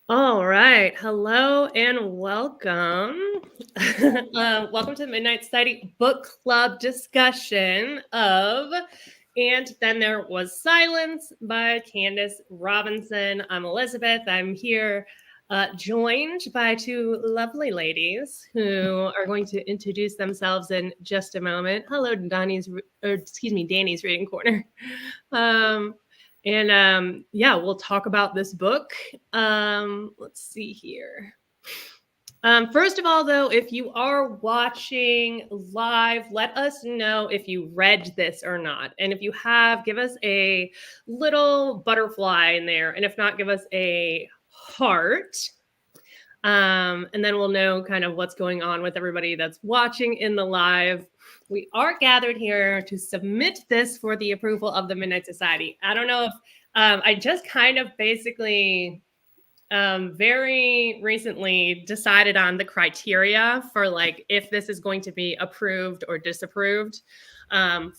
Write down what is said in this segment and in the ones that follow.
All right. Hello and welcome. Welcome to the Midnight Society Book Club discussion of And Then There Was Silence by Candace Robinson. I'm Elizabeth. I'm here joined by two lovely ladies who are going to introduce themselves in just a moment. Hello, Danny's Reading Corner. Yeah, we'll talk about this book. Let's see here. First of all, though, if you are watching live, let us know if you read this or not. And if you have, give us a little butterfly in there. And if not, give us a heart. And then we'll know kind of what's going on with everybody that's watching in the live. We are gathered here to submit this for the approval of the Midnight Society. I don't know if I just kind of basically very recently decided on the criteria for like if this is going to be approved or disapproved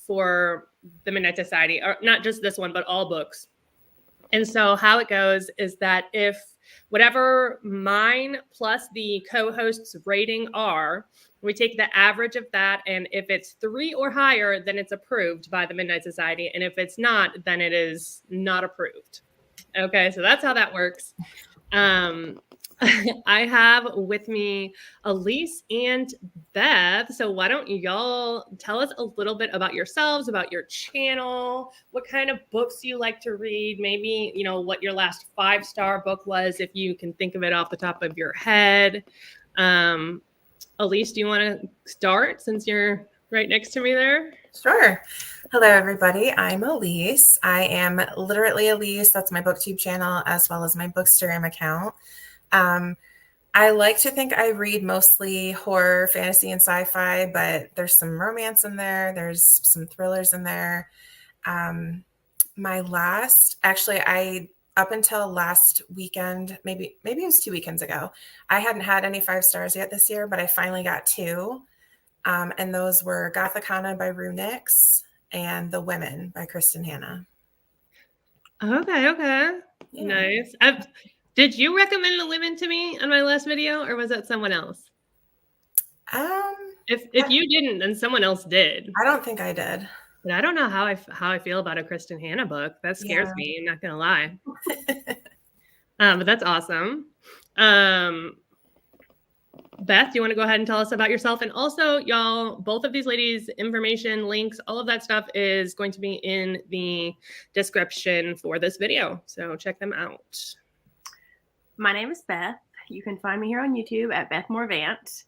for the Midnight Society, or not just this one, but all books. And so how it goes is that if whatever mine plus the co-host's rating are, we take the average of that. And if it's 3 or higher, then it's approved by the Midnight Society. And if it's not, then it is not approved. Okay, so that's how that works. I have with me Alees and Beth. So why don't y'all tell us a little bit about yourselves, about your channel, what kind of books you like to read, maybe, what your last 5-star book was, if you can think of it off the top of your head. Alees, do you want to start since you're right next to me there? Sure. Hello, everybody. I'm Alees. I am literally Alees. That's my BookTube channel as well as my Bookstagram account. I like to think I read mostly horror, fantasy, and sci-fi, but there's some romance in there. There's some thrillers in there. Up until last weekend, maybe it was 2 weekends ago, I hadn't had any 5 stars yet this year, but I finally got 2. And those were Gothicana by Rue Nix and The Women by Kristen Hanna. Okay. Yeah. Nice. Did you recommend The Women to me on my last video, or was that someone else? If you didn't, then someone else did. I don't think I did. But I don't know how I feel about a Kristen Hanna book. That scares me. I'm not gonna lie. But that's awesome. Beth, do you want to go ahead and tell us about yourself? And also, y'all, both of these ladies' information, links, all of that stuff is going to be in the description for this video. So check them out. My name is Beth. You can find me here on YouTube at Beth Morvant.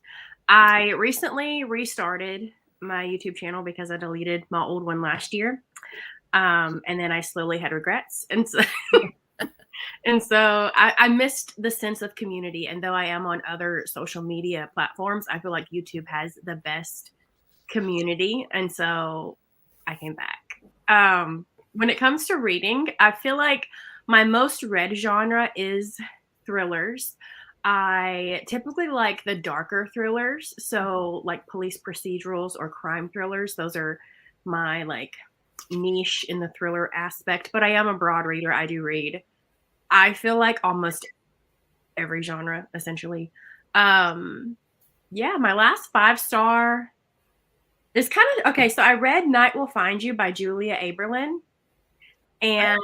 I recently restarted my YouTube channel because I deleted my old one last year. And then I slowly had regrets. And so I missed the sense of community. And though I am on other social media platforms, I feel like YouTube has the best community. And so I came back. When it comes to reading, I feel like my most read genre is thrillers. I typically like the darker thrillers. So like police procedurals or crime thrillers. Those are my like niche in the thriller aspect. But I am a broad reader. I do read, I feel like, almost every genre, essentially. My last 5-star is kind of, okay, so I read Night Will Find You by Julia Aberlin. And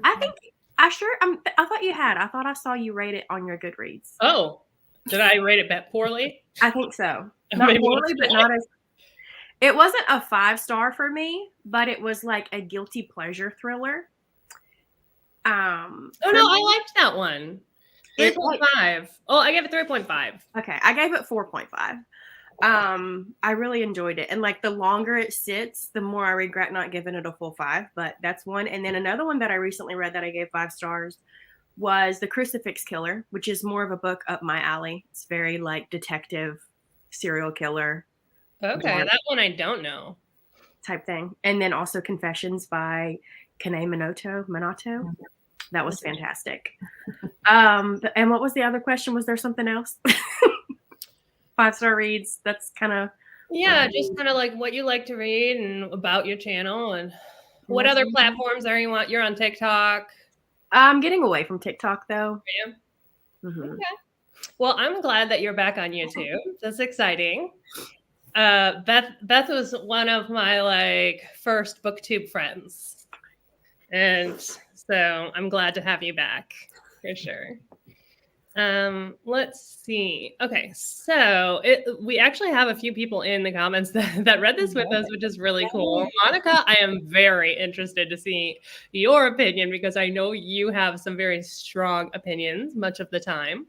I thought you had. I thought I saw you rate it on your Goodreads. Oh, did I rate it poorly? I think so. Not poorly, but not as... It wasn't a 5-star for me, but it was like a guilty pleasure thriller. I liked that one. 3.5. Oh, I gave it 3.5. Okay, I gave it 4.5. I really enjoyed it. And like the longer it sits, the more I regret not giving it a full 5, but that's one. And then another one that I recently read that I gave 5 stars was The Crucifix Killer, which is more of a book up my alley. It's very like detective, serial killer. Okay, that one I don't know. Type thing. And then also Confessions by Kane Minato. That was fantastic. And what was the other question? Was there something else? 5-star reads. That's kind of... Yeah, just kind of like what you like to read and about your channel and what other platforms are you on? You're on TikTok. I'm getting away from TikTok though. Yeah. Mm-hmm. Okay. Well, I'm glad that you're back on YouTube. That's exciting. Beth was one of my like first booktube friends, and so I'm glad to have you back for sure. Let's see. Okay, so we actually have a few people in the comments that read this with us, which is really cool. Monica, I am very interested to see your opinion because I know you have some very strong opinions much of the time.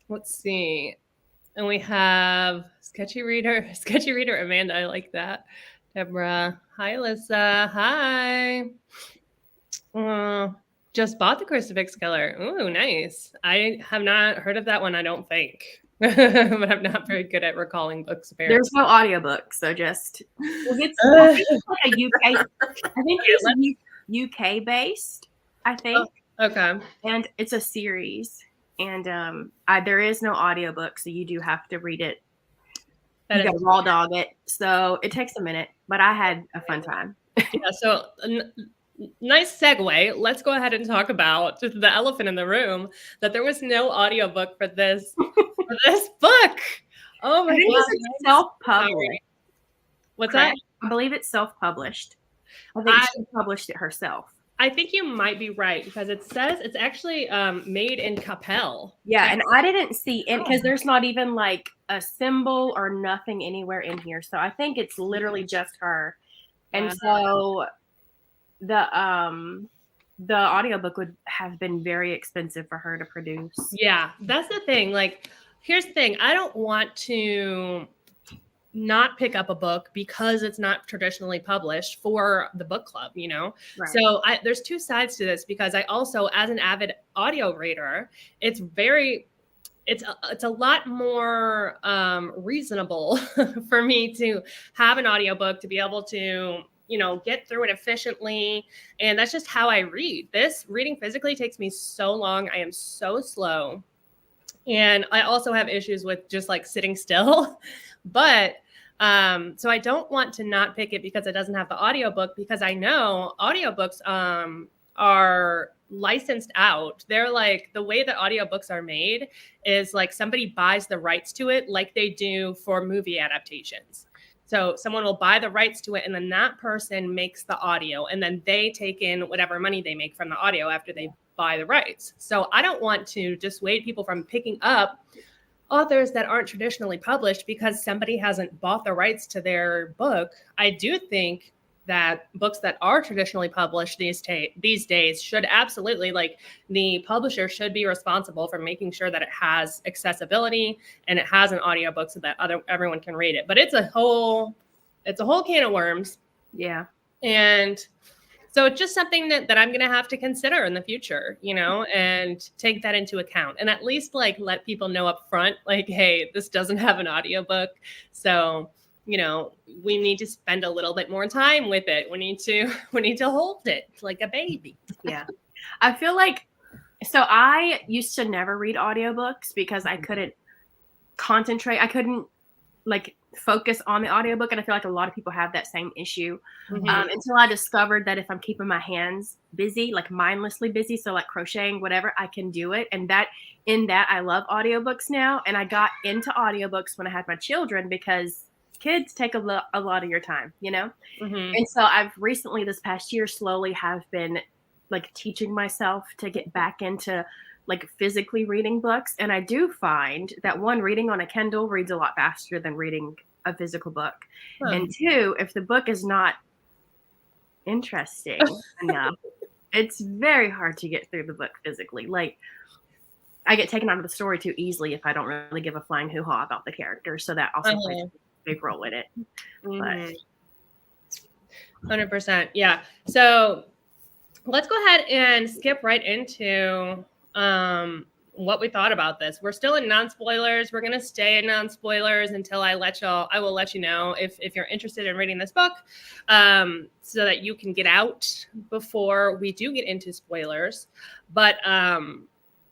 Let's see. And we have Sketchy Reader Amanda. I like that. Deborah. Hi, Alyssa. Hi. Just bought the Crucifix Killer. Ooh, nice. I have not heard of that one, I don't think. But I'm not very good at recalling books, apparently. There's no audiobook, so just I think it's like a UK. I think it's UK based. I think. Oh, okay. And it's a series, and there is no audiobook, so you do have to read it. You got to raw dog it, so it takes a minute, but I had a fun time. Yeah. So. Nice segue. Let's go ahead and talk about the elephant in the room, that there was no audiobook for this book. Oh my God. It's self-published. What's that? I believe it's self-published. I think she published it herself. I think you might be right because it says it's actually made in Capel. Yeah, and I didn't see it because there's not even like a symbol or nothing anywhere in here. So I think it's literally just her. And so the audiobook would have been very expensive for her to produce. Yeah, that's the thing. Like, here's the thing. I don't want to not pick up a book because it's not traditionally published for the book club, you know? Right. So there's two sides to this because I also, as an avid audio reader, it's a lot more reasonable for me to have an audiobook to be able to, you know, get through it efficiently. And that's just how I read. This reading physically takes me so long. I am so slow. And I also have issues with just like sitting still. But so I don't want to not pick it because it doesn't have the audiobook, because I know audiobooks are licensed out. They're like, the way that audiobooks are made is like somebody buys the rights to it like they do for movie adaptations. So someone will buy the rights to it, and then that person makes the audio, and then they take in whatever money they make from the audio after they buy the rights. So I don't want to dissuade people from picking up authors that aren't traditionally published because somebody hasn't bought the rights to their book. I do think that books that are traditionally published these days should absolutely, like, the publisher should be responsible for making sure that it has accessibility and it has an audiobook so that everyone can read it. But it's a whole can of worms. Yeah. And so it's just something that I'm going to have to consider in the future, you know, and take that into account, and at least like let people know up front, like, hey, this doesn't have an audiobook. So, you know, we need to spend a little bit more time with it. We need to hold it like a baby. Yeah. I feel like, so I used to never read audiobooks because I couldn't concentrate. I couldn't like focus on the audiobook. And I feel like a lot of people have that same issue until I discovered that if I'm keeping my hands busy, like mindlessly busy, so like crocheting, whatever, I can do it. And in that I love audiobooks now. And I got into audiobooks when I had my children because kids take a lot of your time, you know? And so I've recently, this past year, slowly have been like teaching myself to get back into like physically reading books. And I do find that one, reading on a Kindle reads a lot faster than reading a physical book. And two, if the book is not interesting enough, it's very hard to get through the book physically. Like, I get taken out of the story too easily if I don't really give a flying hoo-ha about the character. So that also plays a big role in it. But 100%. Yeah. So let's go ahead and skip right into what we thought about this. We're still in non-spoilers. We're going to stay in non-spoilers until I will let you know if you're interested in reading this book, so that you can get out before we do get into spoilers. But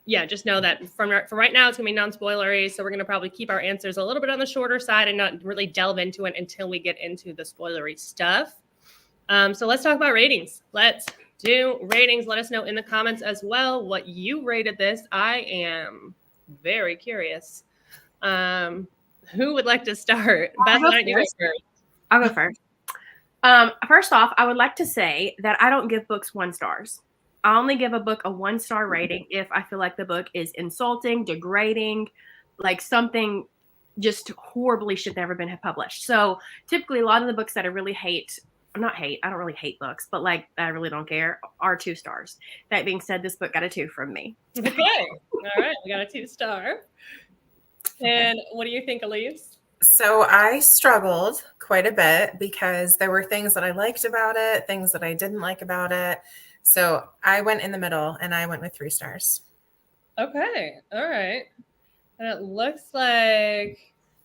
yeah, just know that for right now, it's going to be non-spoilery. So we're going to probably keep our answers a little bit on the shorter side and not really delve into it until we get into the spoilery stuff. So let's talk about ratings. Let's do ratings. Let us know in the comments as well what you rated this. I am very curious. Who would like to start? Beth, go why don't you go first. first? I'll go first. First off, I would like to say that I don't give books 1 stars. I only give a book a 1-star rating if I feel like the book is insulting, degrading, like something just horribly should never been published. So typically a lot of the books that I really hate, I don't really hate books, but like I really don't care, are 2 stars. That being said, this book got a 2 from me. Okay. All right. We got a 2-star. And what do you think, Alees? So I struggled quite a bit because there were things that I liked about it, things that I didn't like about it. So I went in the middle and I went with 3 stars. Okay. All right. And it looks like,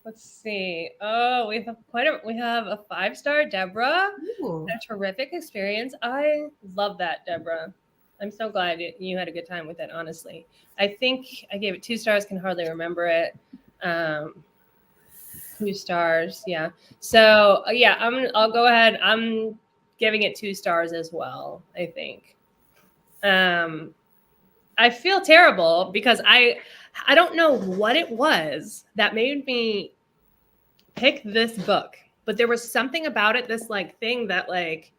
let's see. Oh, we have a 5-star, Deborah. Ooh. A terrific experience. I love that, Deborah. I'm so glad you had a good time with it, honestly. I think I gave it 2 stars, can hardly remember it. 2 stars, yeah. So yeah, I'll go ahead. I'm giving it 2 stars as well, I think. I feel terrible because I don't know what it was that made me pick this book, but there was something about it, this like thing that like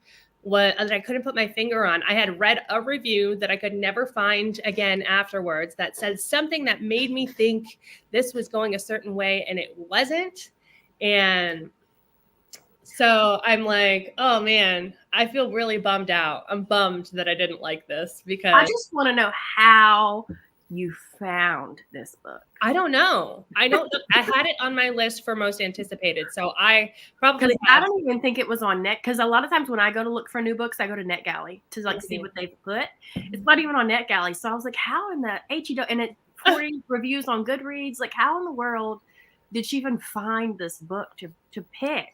that I couldn't put my finger on. I had read a review that I could never find again afterwards that said something that made me think this was going a certain way and it wasn't. And so I'm like, oh man, I feel really bummed out. I'm bummed that I didn't like this because I just want to know how you found this book. I don't know. I had it on my list for most anticipated. So I probably I don't even think it was on Net, because a lot of times when I go to look for new books, I go to NetGalley to like see what they've put. It's not even on NetGalley. So I was like, how in the HE and it 40 reviews on Goodreads, like how in the world did she even find this book to pick?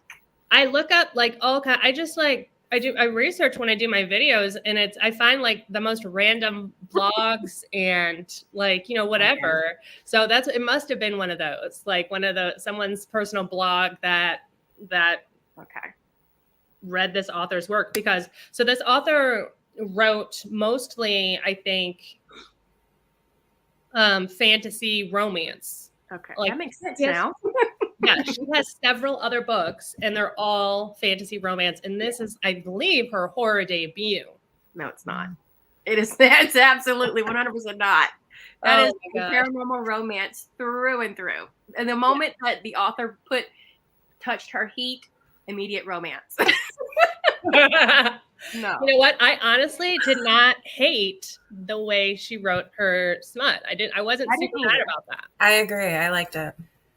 I look up like all kind. I research when I do my videos, and I find like the most random blogs and like, you know, whatever. Okay. So it must have been one of those, like someone's personal blog that read this author's work, because so this author wrote mostly, I think, fantasy romance. Okay, like, that makes sense now. Yeah, she has several other books, and they're all fantasy romance. And this is, I believe, her horror debut. No, it's not. It is. That's absolutely 100% not. That is paranormal romance through and through. And the moment that the author touched her heat, immediate romance. No. You know what? I honestly did not hate the way she wrote her smut. I wasn't super mad about that. I agree. I liked it.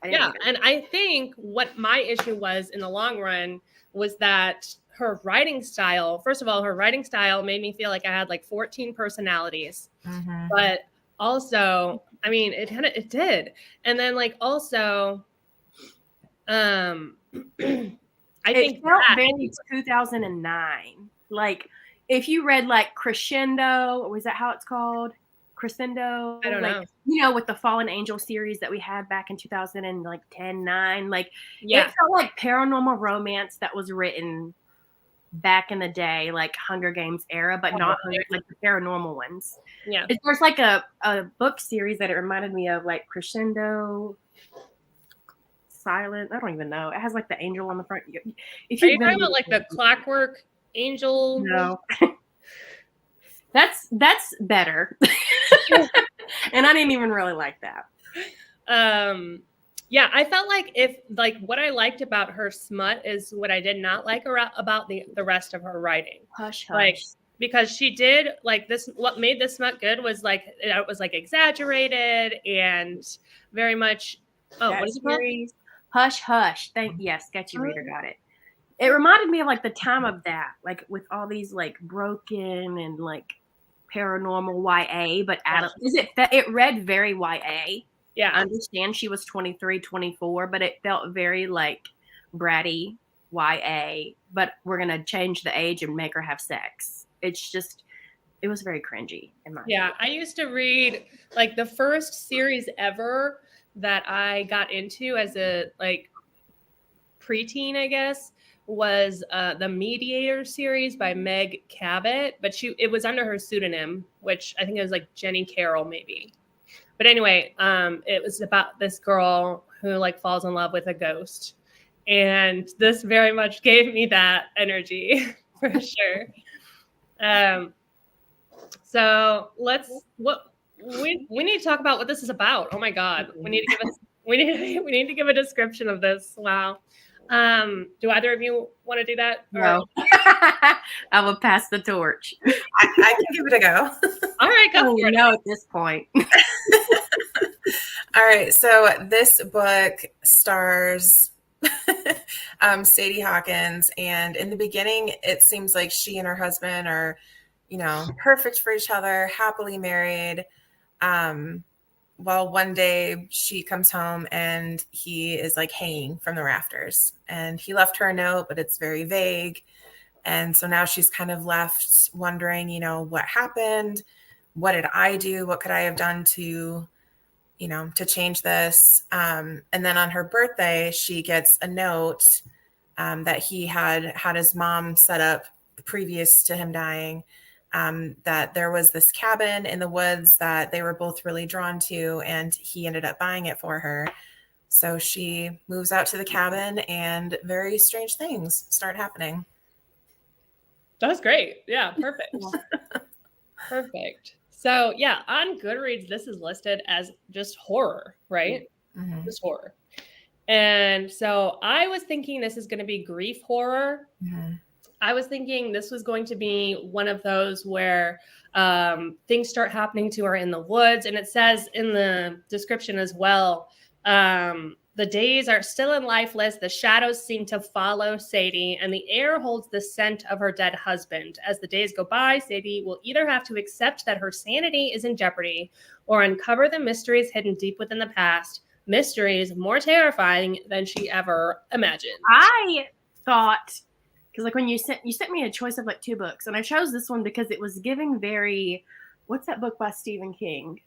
Yeah, and I think what my issue was in the long run was that her writing style, first of all, her writing style made me feel like I had like 14 personalities. Mm-hmm. But also, I mean, it did. And then like also, I think it felt very 2009. Like if you read like Crescendo, was that how it's called? Crescendo, I don't know. You know, with the Fallen Angel series that we had back in 2010-9, like it felt like paranormal romance that was written back in the day, like Hunger Games era, but not like the paranormal ones. Yeah, there's like a book series that it reminded me of, like Crescendo, Silent. I don't even know. It has like the angel on the front. If you talking about like the Clockwork Angel, no. That's better. And I didn't even really like that. Yeah, I felt like what I liked about her smut is what I did not like about the rest of her writing. Hush, hush. Like, because she did like this, what made this smut good was like, it was like exaggerated and very much, what is it called? Hush, hush. Yes, Sketchy Reader got it. It reminded me of like the time of that, like with all these like broken and like paranormal YA, but it read very YA. Yeah. I understand she was 23, 24, but it felt very like bratty YA, but we're going to change the age and make her have sex. It's just, it was very cringy in my opinion. I used to read like the first series ever that I got into as a like preteen, I guess, was the Mediator series by Meg Cabot, but it was under her pseudonym, which I think it was like Jenny Carroll maybe. But anyway, it was about this girl who like falls in love with a ghost. And this very much gave me that energy for sure. So we need to talk about what this is about. Oh my God. We need to give a description of this. Wow. Do either of you want to do that? No. I will pass the torch. I can give it a go. All right, go for it. No, at this point. All right, so this book stars Sadie Hawkins, and in the beginning, it seems like she and her husband are, perfect for each other, happily married. Well, one day she comes home and he is like hanging from the rafters, and he left her a note, but it's very vague. And so now she's kind of left wondering, what happened? What did I do? What could I have done to change this? And then on her birthday, she gets a note that he had his mom set up previous to him dying, that there was this cabin in the woods that they were both really drawn to, and he ended up buying it for her. So she moves out to the cabin and very strange things start happening. That's great. Yeah, perfect. Perfect. So yeah, on Goodreads, this is listed as just horror, right? Mm-hmm. Just horror. And so I was thinking this is going to be grief horror. Mm-hmm. I was thinking this was going to be one of those where things start happening to her in the woods. And it says in the description as well, the days are still and lifeless. The shadows seem to follow Sadie, and the air holds the scent of her dead husband. As the days go by, Sadie will either have to accept that her sanity is in jeopardy or uncover the mysteries hidden deep within the past, mysteries more terrifying than she ever imagined. I thought, because like when you sent me a choice of like 2 books, and I chose this one because it was giving very, what's that book by Stephen King?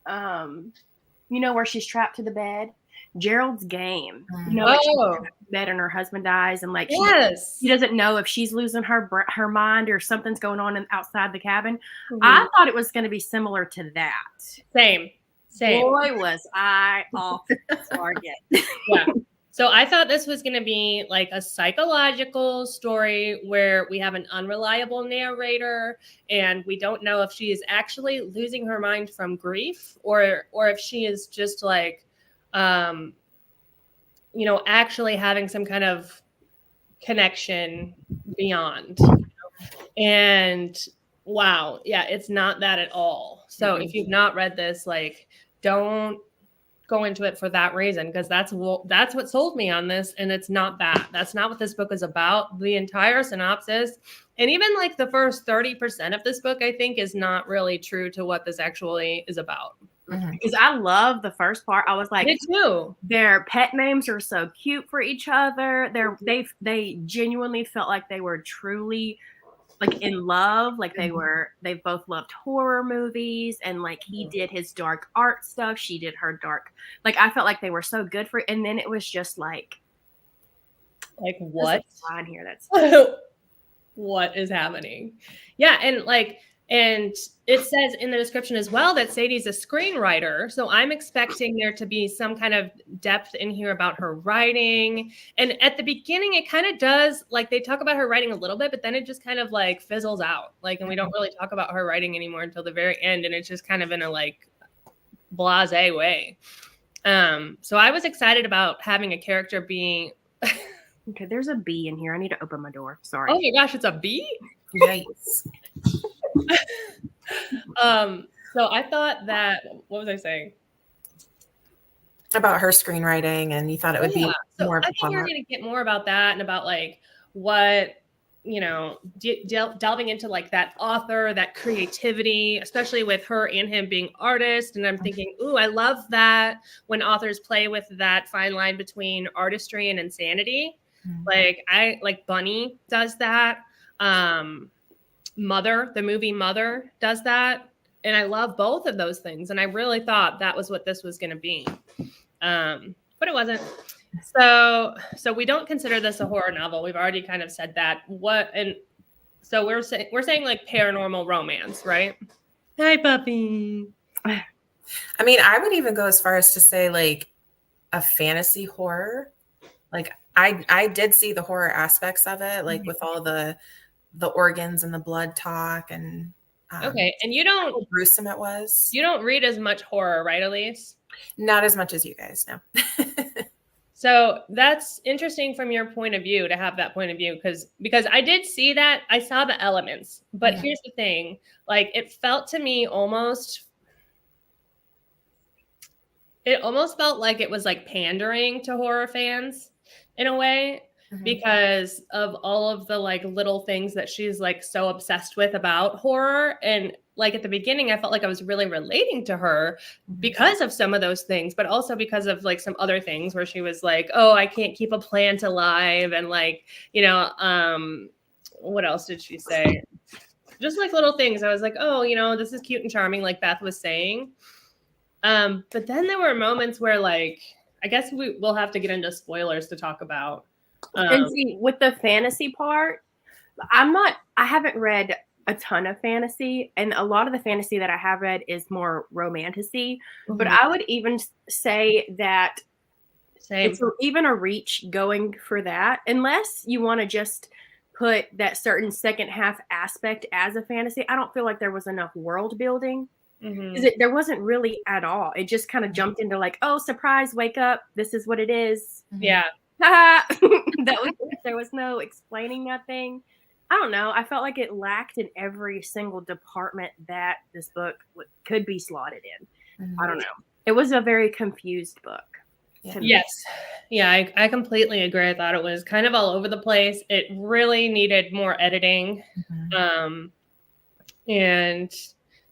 Where she's trapped to the bed. Gerald's Game. Like she's trapped to the bed and her husband dies, and like she doesn't know if she's losing her mind or something's going on outside the cabin. Mm-hmm. I thought it was going to be similar to that. Same. Boy, was I off target. Yeah. So I thought this was going to be like a psychological story where we have an unreliable narrator and we don't know if she is actually losing her mind from grief or if she is just like, actually having some kind of connection beyond. And wow, yeah, it's not that at all. So if you've not read this, like, don't go into it for that reason, because that's what sold me on this, and it's not that. That's not what this book is about. The entire synopsis, and even like the first 30% of this book, I think, is not really true to what this actually is about. Because I love the first part. I was like, me too. Their pet names are so cute for each other. They genuinely felt like they were truly like in love. Like they both loved horror movies, and like he did his dark art stuff. She did her dark. Like I felt like they were so good for it. And then it was just like what? Fine here. That's what is happening. Yeah, and it says in the description as well that Sadie's a screenwriter. So I'm expecting there to be some kind of depth in here about her writing. And at the beginning, it kind of does, like they talk about her writing a little bit, but then it just kind of like fizzles out. Like, and we don't really talk about her writing anymore until the very end. And it's just kind of in a like blasé way. So I was excited about having a character being... Okay, there's a bee in here. I need to open my door. Sorry. Oh my gosh, it's a bee? Nice. So I thought that, what was I saying? About her screenwriting, and you thought it would be more. I think we're going to get more about that and about like what, delving into like that author, that creativity, especially with her and him being artists. And I'm thinking, ooh, I love that when authors play with that fine line between artistry and insanity. Mm-hmm. Like Bunny does that. Mother, the movie Mother, does that. And I love both of those things. And I really thought that was what this was going to be. But it wasn't. So we don't consider this a horror novel. We've already kind of said that. So we're saying like paranormal romance, right? Hi, puppy. I mean, I would even go as far as to say like a fantasy horror. Like I did see the horror aspects of it, like with all the organs and the blood talk and Okay, and how gruesome it was. you don't read as much horror, right, Alees? Not as much as you guys know. So that's interesting from your point of view to have that point of view because I did see that. I saw the elements, but here's the thing, like it felt to me it almost felt like it was like pandering to horror fans in a way because of all of the like little things that she's like so obsessed with about horror. And like at the beginning, I felt like I was really relating to her because of some of those things, but also because of like some other things where she was like, oh, I can't keep a plant alive. And like, what else did she say? Just like little things. I was like, oh, this is cute and charming, like Beth was saying. But then there were moments where like, I guess we'll have to get into spoilers to talk about. And see, with the fantasy part, I haven't read a ton of fantasy, and a lot of the fantasy that I have read is more romantic-y, but I would even say that it's even a reach going for that, unless you want to just put that certain second half aspect as a fantasy. I don't feel like there was enough world building. There wasn't really at all. It just kind of jumped into like, oh, surprise, wake up, this is what it is. Yeah. There was no explaining nothing. I don't know. I felt like it lacked in every single department that this book could be slotted in. I don't know. It was a very confused book. Yes. Yeah, I completely agree. I thought it was kind of all over the place. It really needed more editing. And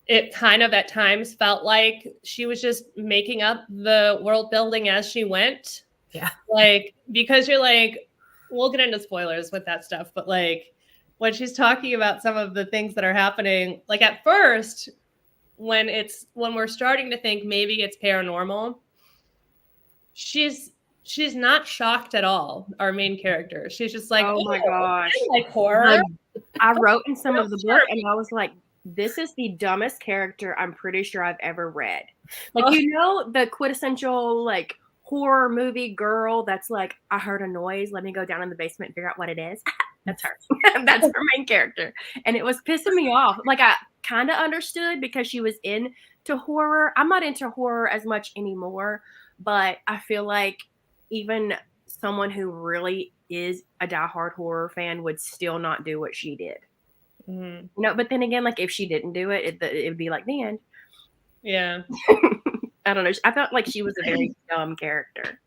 it kind of at times felt like she was just making up the world building as she went. Yeah. Like, because you're like, we'll get into spoilers with that stuff, but like when she's talking about some of the things that are happening, like at first, when we're starting to think maybe it's paranormal, she's not shocked at all. Our main character, she's just like, oh my gosh, I like horror. I wrote in some of the book, and I was like, this is the dumbest character I'm pretty sure I've ever read. Like, the quintessential like horror movie girl that's like, I heard a noise, let me go down in the basement and figure out what it is. That's her. That's her main character. And it was pissing me off. Like, I kind of understood because she was into horror. I'm not into horror as much anymore, but I feel like even someone who really is a diehard horror fan would still not do what she did. But then again, like if she didn't do it, it would be like the end. Yeah. I don't know. I felt like she was a very dumb character.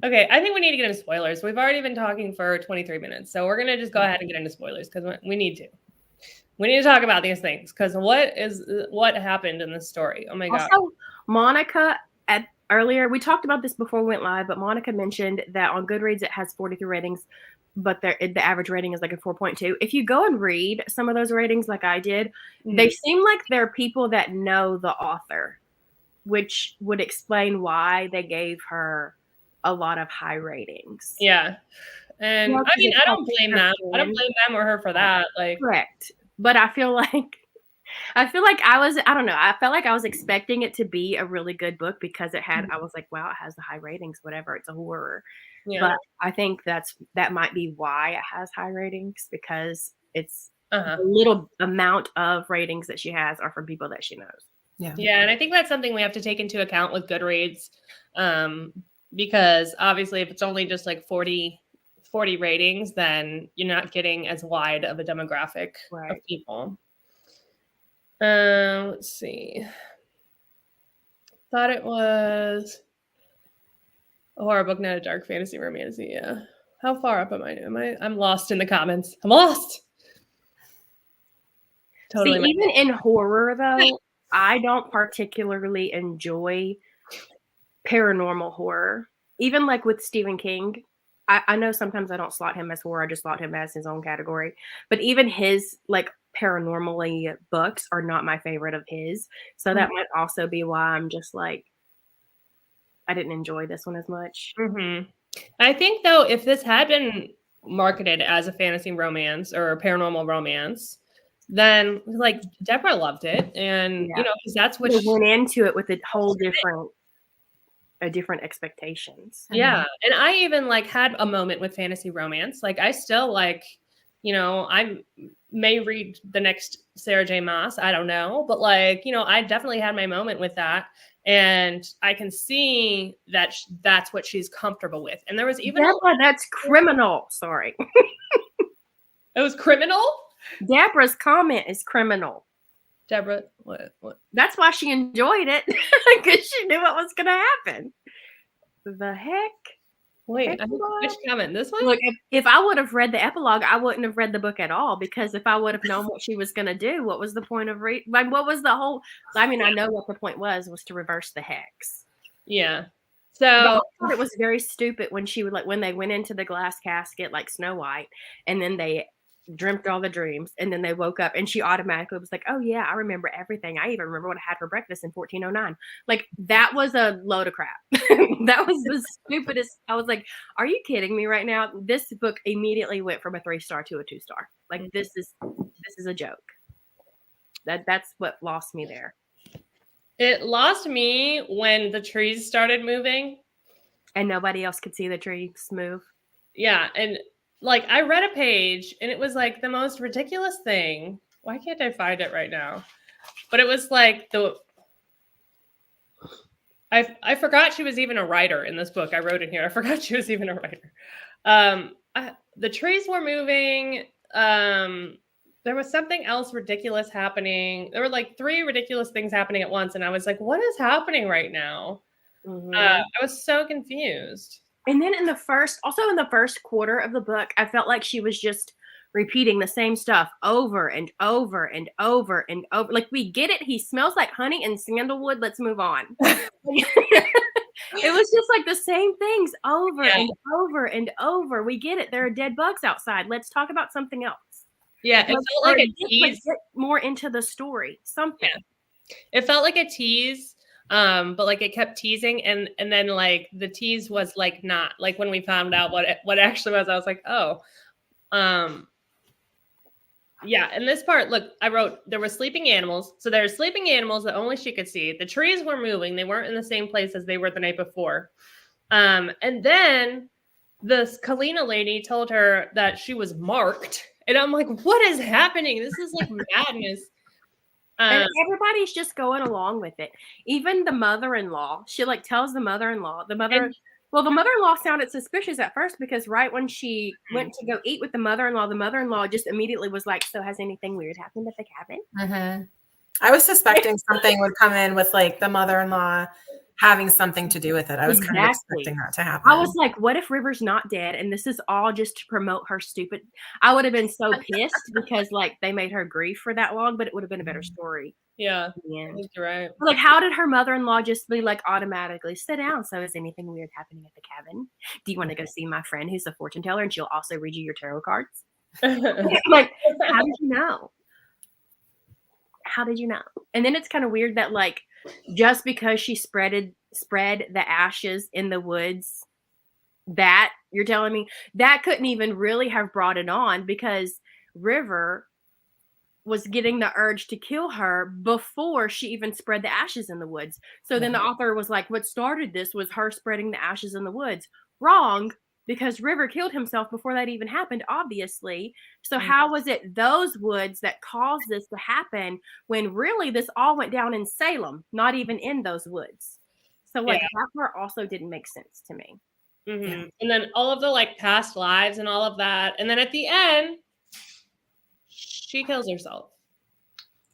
Okay, I think we need to get into spoilers. We've already been talking for 23 minutes, so we're gonna just go ahead and get into spoilers because we need to. We need to talk about these things because what happened in this story? Oh my god! Also, Monica earlier we talked about this before we went live, but Monica mentioned that on Goodreads it has 43 ratings, but the average rating is like a 4.2. If you go and read some of those ratings, like I did, they seem like they're people that know the author, which would explain why they gave her a lot of high ratings. Yeah. And I mean, I don't blame them. I don't blame them or her for that. Like, correct. But I feel like I don't know. I felt like I was expecting it to be a really good book because I was like, wow, it has the high ratings, whatever. It's a horror. Yeah. But I think that might be why it has high ratings because it's a little amount of ratings that she has are from people that she knows. Yeah. Yeah. And I think that's something we have to take into account with Goodreads. Because obviously if it's only just like 40 ratings, then you're not getting as wide of a demographic of people. Let's see. Thought it was a horror book, not a dark fantasy romance. Yeah. How far up am I? I'm lost in the comments. I'm lost. Totally. See, even in horror though, I don't particularly enjoy paranormal horror. Even like with Stephen King, I know sometimes I don't slot him as horror. I just slot him as his own category. But even his like paranormally books are not my favorite of his. So that might also be why I'm just like, I didn't enjoy this one as much. I think though, if this had been marketed as a fantasy romance or a paranormal romance, then like Deborah loved it, and Yeah. you know, because that's what They she, went into it with a whole different expectations. yeah. And I even like had a moment with fantasy romance. Like I still like, you know, I may read the next Sarah J. Maas. I don't know, but like, you know, I definitely had my moment with that, and I can see that that's what she's comfortable with. And there was even Deborah, that's criminal. Sorry. it was criminal. Deborah's comment is criminal. Deborah, what? That's why she enjoyed it, because she knew what was going to happen. The heck? Wait, which comment? This one? Look, if I would have read the epilogue, I wouldn't have read the book at all, because if I would have known what she was going to do, what was the point of reading? Like, what was the whole? I mean, I know what the point was to reverse the hex. Yeah. But I So thought it was very stupid when she would, like, when they went into the glass casket like Snow White, and then they dreamt all the dreams, and then they woke up, and she automatically was like, "Oh yeah, I remember everything. I even remember what I had for breakfast in 1409." Like, that was a load of crap. That was the stupidest. I was like, "Are you kidding me right now?" This book immediately went from a 3-star to a 2-star. Like, this is a joke. That's what lost me there. it lost me when the trees started moving. And nobody else could see the trees move. Yeah. And like I read a page and it was like the most ridiculous thing. Why can't I find it right now? But it was like I forgot she was even a writer in this book. I wrote in here. I forgot she was even a writer. The trees were moving. There was something else ridiculous happening. There were like 3 ridiculous things happening at once. And I was like, what is happening right now? Mm-hmm. I was so confused. And then in the first quarter of the book, I felt like she was just repeating the same stuff over and over and over and over. Like, we get it. He smells like honey and sandalwood. Let's move on. It was just like the same things over and over and over. We get it. There are dead bugs outside. Let's talk about something else. Yeah, it felt like a tease. Get more into the story. Something. Yeah. It felt like a tease, but like it kept teasing, and then like the tease was like not like when we found out what it actually was. I was like, oh, yeah. And this part, look, I wrote there were sleeping animals. So there are sleeping animals that only she could see. The trees were moving; they weren't in the same place as they were the night before. And then this Kalina lady told her that she was marked. And I'm like, what is happening? This is like madness. And everybody's just going along with it. Even the mother-in-law, she like tells the mother-in-law, the mother-in-law sounded suspicious at first, because right when she went to go eat with the mother-in-law just immediately was like, "So has anything weird happened at the cabin?" Mm-hmm. I was suspecting something would come in with like the mother-in-law having something to do with it. I was kind of expecting that to happen. I was like, what if River's not dead and this is all just to promote her stupid? I would have been so pissed because like they made her grieve for that long, but it would have been a better story. Yeah, you're right. Like, how did her mother-in-law just be like automatically sit down? So is anything weird happening at the cabin? Do you want to go see my friend who's a fortune teller and she'll also read you your tarot cards? Like, how did you know? How did you know? And then it's kind of weird that like just because she spread the ashes in the woods, that you're telling me that couldn't even really have brought it on, because River was getting the urge to kill her before she even spread the ashes in the woods. So then the author was like, what started this was her spreading the ashes in the woods. Wrong, because River killed himself before that even happened, obviously. So how was it those woods that caused this to happen when really this all went down in Salem, not even in those woods? So like that part also didn't make sense to me. Mm-hmm. Yeah. And then all of the like past lives and all of that. And then at the end, she kills herself.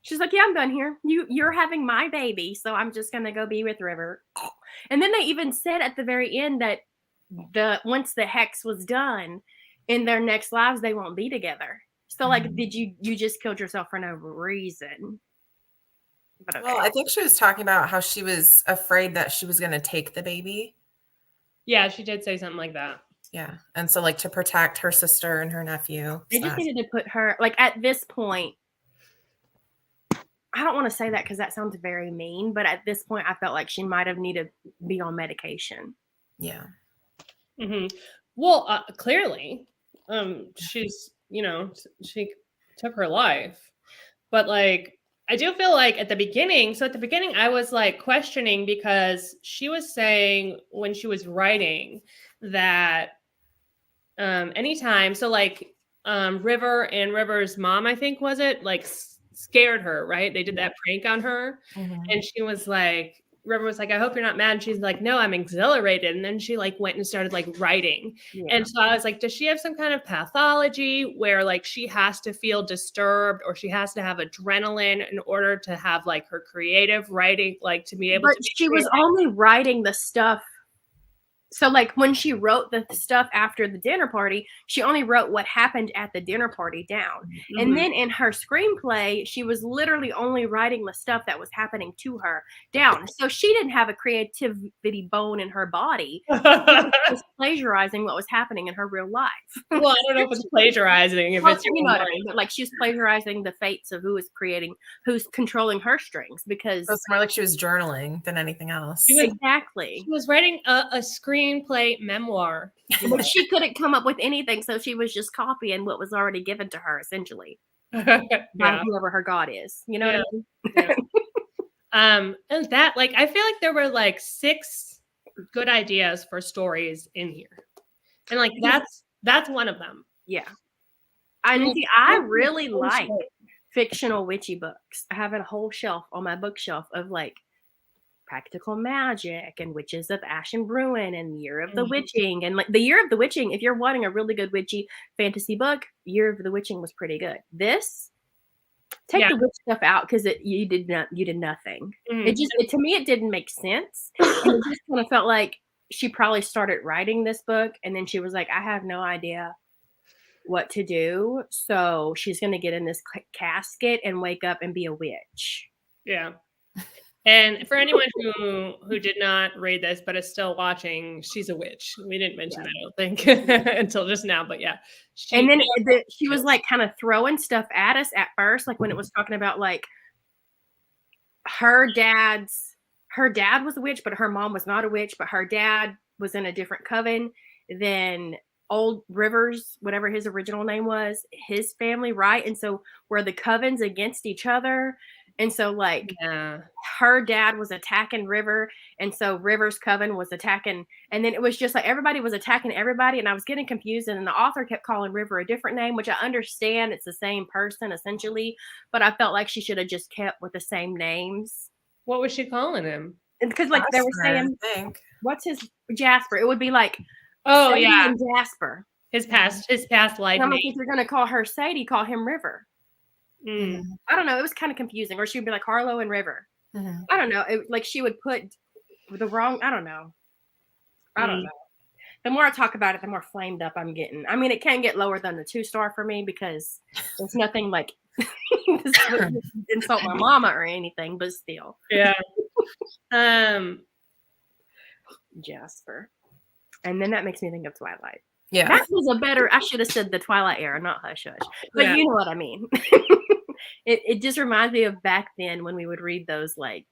She's like, yeah, I'm done here. You're having my baby, so I'm just going to go be with River. And then they even said at the very end that once the hex was done in their next lives, they won't be together. So like, did you just killed yourself for no reason? But okay. Well, I think she was talking about how she was afraid that she was going to take the baby. Yeah, she did say something like that. Yeah. And so like to protect her sister and her nephew. They just needed to put her like at this point. I don't want to say that because that sounds very mean, but at this point I felt like she might have needed to be on medication. Yeah. Mm-hmm. Well, clearly, she's, she took her life. But like, I do feel like at the beginning, I was like questioning because she was saying when she was writing that anytime, so like River and River's mom, I think was it, like scared her, right? They did that prank on her. And she was like, River was like, I hope you're not mad. And she's like, no, I'm exhilarated. And then she like went and started like writing. And so I was like, does she have some kind of pathology where like she has to feel disturbed or she has to have adrenaline in order to have like her creative writing, like to be able But to be she was only writing the stuff. So like when she wrote the stuff after the dinner party, she only wrote what happened at the dinner party down. And then in her screenplay, she was literally only writing the stuff that was happening to her down. So she didn't have a creativity bone in her body. She was just plagiarizing what was happening in her real life. Well, I don't know if it's plagiarizing, if it's you know what I mean, but like she's plagiarizing the fates of who's controlling her strings, because So it's more like she was journaling than anything else. exactly. She was writing a screenplay memoir. But she couldn't come up with anything, so she was just copying what was already given to her, essentially, by whoever her god is. You know what I mean? And that, like, I feel like there were like 6 good ideas for stories in here, and like that's one of them. Yeah, I really like fictional witchy books. I have a whole shelf on my bookshelf of like Practical Magic and Witches of Ash and Ruin and Year of the Witching. And like the Year of the Witching, if you're wanting a really good witchy fantasy book, Year of the Witching was pretty good. This, take the witch stuff out because you did nothing. To me it didn't make sense. And it just kind of felt like she probably started writing this book and then she was like, I have no idea what to do, so she's gonna get in this casket and wake up and be a witch. Yeah. And for anyone who did not read this but is still watching, she's a witch. We didn't mention that, I don't think, until just now. But yeah. And then she was like kind of throwing stuff at us at first, like when it was talking about like her dad was a witch, but her mom was not a witch, but her dad was in a different coven than Old Rivers, whatever his original name was, his family, right? And so were the covens against each other. And so like her dad was attacking River, and so River's coven was attacking, and then it was just like everybody was attacking everybody, and I was getting confused, and then the author kept calling River a different name, which I understand, it's the same person essentially, but I felt like she should have just kept with the same names. What was she calling him? Because like they were saying, what's his Jasper? It would be like, Sadie and Jasper, his past life. And if you're gonna call her Sadie, call him River. I don't know. It was kind of confusing. Or she'd be like Harlow and River. I don't know. Like she would put the wrong. I don't know. The more I talk about it, the more flamed up I'm getting. I mean, it can get lower than the 2-star for me because there's nothing like insult my mama or anything, but still. Yeah. Jasper, and then that makes me think of Twilight. Yeah, that was a better. I should have said the Twilight era, not Hush Hush. But you know what I mean. It just reminds me of back then when we would read those like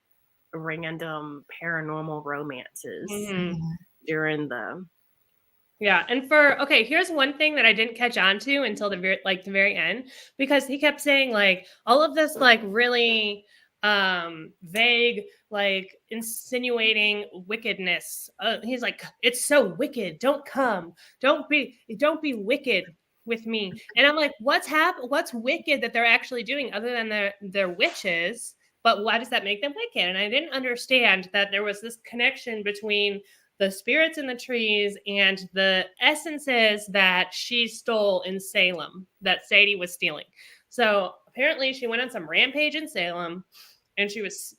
random paranormal romances during the. Yeah, and here's one thing that I didn't catch on to until the very end, because he kept saying like all of this like really vague, like insinuating wickedness. He's like, it's so wicked. Don't be wicked with me. And I'm like, what's wicked that they're actually doing other than they're witches? But why does that make them wicked? And I didn't understand that there was this connection between the spirits in the trees and the essences that she stole in Salem that Sadie was stealing. So apparently she went on some rampage in Salem and she was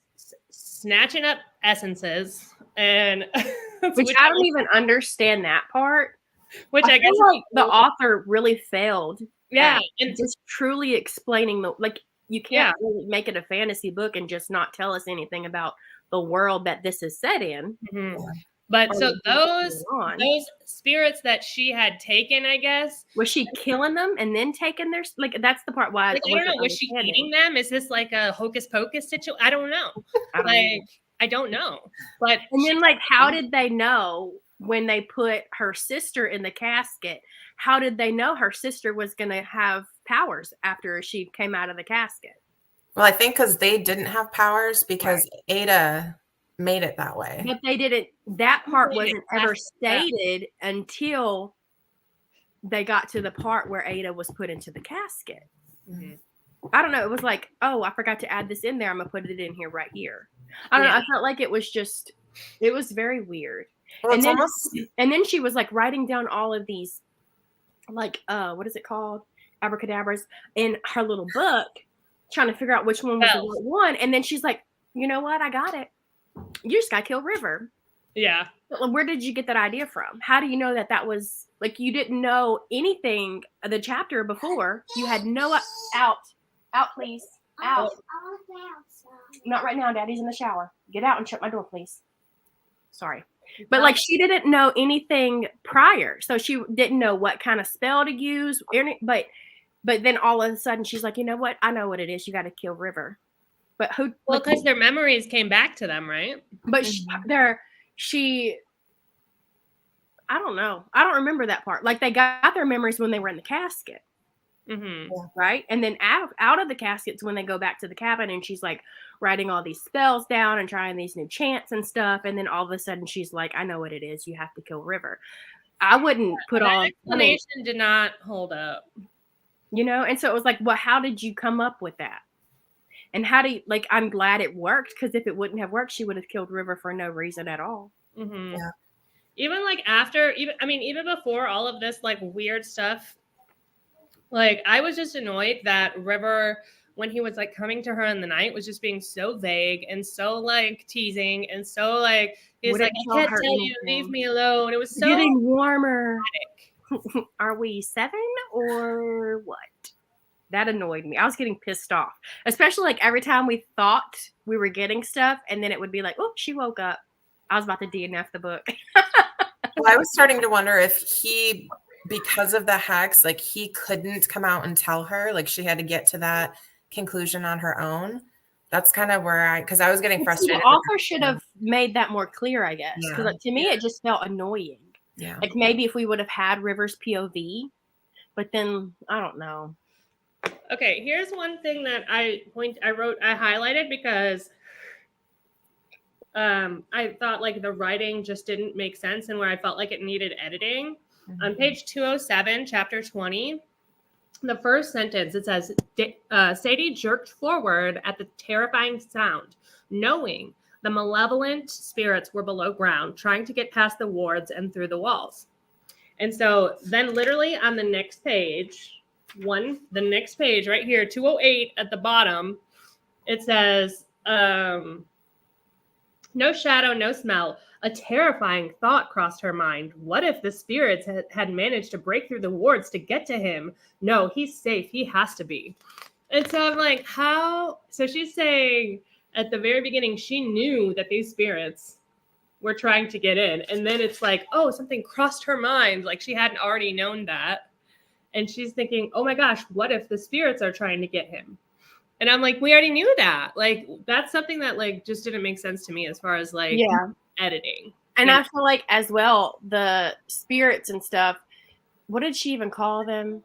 snatching up essences, and which I don't even understand that part. Which I guess like the author really failed. Yeah, and just truly explaining you can't really make it a fantasy book and just not tell us anything about the world that this is set in. But so those spirits that she had taken, I guess, was she killing them and then taking their that's the part why I don't know. Was she eating them? Is this like a hocus pocus situation? I don't know. I don't know. But and then how did they know when they put her sister in the casket? How did they know her sister was going to have powers after she came out of the casket? Well, I think because they didn't have powers because Ada made it that way. But they didn't, that part wasn't ever stated until they got to the part where Ada was put into the casket. Mm-hmm. I don't know. It was like, oh, I forgot to add this in there. I'm going to put it in here right here. I don't know. I felt like it was just, it was very weird. Well, And then she was like writing down all of these, like, what is it called? Abracadabras in her little book, trying to figure out which one was the right one. And then she's like, you know what? I got it. You just got to kill River. Yeah. Where did you get that idea from? How do you know that was, like, you didn't know anything the chapter before? You had no, out, please. Out. Not right now. Daddy's in the shower. Get out and shut my door, please. Sorry. But like, she didn't know anything prior. So she didn't know what kind of spell to use. But then all of a sudden she's like, you know what? I know what it is. You got to kill River. But who? Well, because their memories came back to them, right? But I don't know. I don't remember that part. Like, they got their memories when they were in the casket. Mm-hmm. Right. And then out of the caskets when they go back to the cabin, and she's like writing all these spells down and trying these new chants and stuff. And then all of a sudden she's like, I know what it is. You have to kill River. I wouldn't put all explanation did not hold up. You know, and so it was like, well, how did you come up with that? And how do you, like, I'm glad it worked, because if it wouldn't have worked, she would have killed River for no reason at all. Mm-hmm. Yeah. Even like after, even before all of this like weird stuff, like I was just annoyed that River, when he was like coming to her in the night, was just being so vague and so like teasing and so like he's like, I can't tell you, leave me alone. It was so getting warmer. Are we 7 or what? That annoyed me. I was getting pissed off, especially like every time we thought we were getting stuff, and then it would be like, oh, she woke up. I was about to DNF the book. Well, I was starting to wonder if he, because of the hex, like he couldn't come out and tell her, like she had to get to that conclusion on her own. That's kind of where because I was getting frustrated. The author should have made that more clear, I guess, because like, to me it just felt annoying. Yeah, like maybe if we would have had River's POV, but then I don't know. Okay, here's one thing that I highlighted because I thought like the writing just didn't make sense and where I felt like it needed editing. Mm-hmm. On page 207, chapter 20, the first sentence, it says, Sadie jerked forward at the terrifying sound, knowing the malevolent spirits were below ground, trying to get past the wards and through the walls. And so then literally on the next page, the next page right here, 208 at the bottom, it says, no shadow, no smell. A terrifying thought crossed her mind. What if the spirits had managed to break through the wards to get to him? No, he's safe. He has to be. And so I'm like, how? So she's saying at the very beginning, she knew that these spirits were trying to get in. And then it's like, oh, something crossed her mind. Like she hadn't already known that. And she's thinking, oh my gosh, what if the spirits are trying to get him? And I'm like, we already knew that. Like, that's something that like just didn't make sense to me as far as like editing. And I feel like as well, the spirits and stuff, what did she even call them?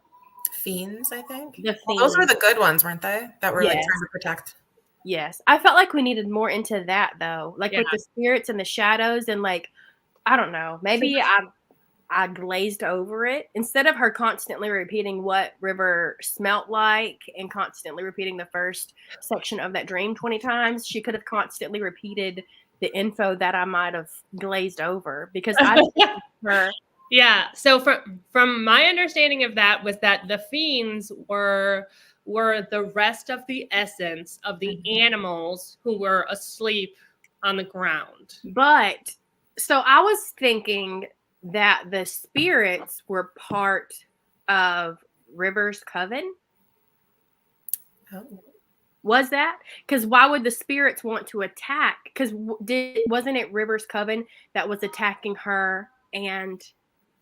Fiends, I think. Well, those were the good ones, weren't they? That were like trying to protect. Yes. I felt like we needed more into that though. Like with the spirits and the shadows and like, I don't know, maybe I glazed over it instead of her constantly repeating what River smelt like and constantly repeating the first section of that dream 20 times. She could have constantly repeated the info that I might have glazed over because I her. Yeah. So from my understanding of that was that the fiends were the rest of the essence of the animals who were asleep on the ground. But so I was thinking that the spirits were part of River's coven. Oh. Was that? Because why would the spirits want to attack? Because wasn't it River's coven that was attacking her and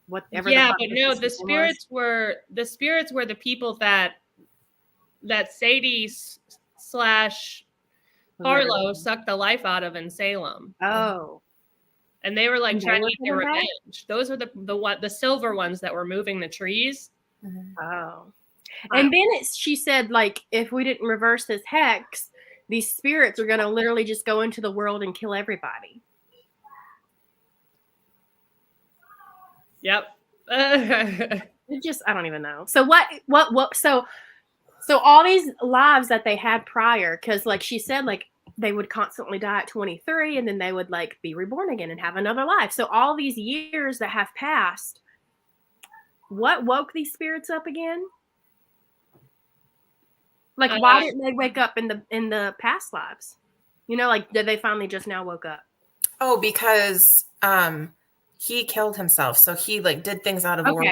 whatever? Yeah, but no, the spirits were the people that Sadie / Harlow sucked the life out of in Salem. Oh. And they were like trying to get their revenge. Those were the silver ones that were moving the trees. Oh. And then she said, like, if we didn't reverse this hex, these spirits are going to literally just go into the world and kill everybody. Yep. It just, I don't even know. So so all these lives that they had prior, because like she said, like they would constantly die at 23 and then they would like be reborn again and have another life. So all these years that have passed, what woke these spirits up again? Like, why didn't they wake up in the past lives? You know, like, did they finally just now woke up? Oh, because he killed himself, so he like did things out of order.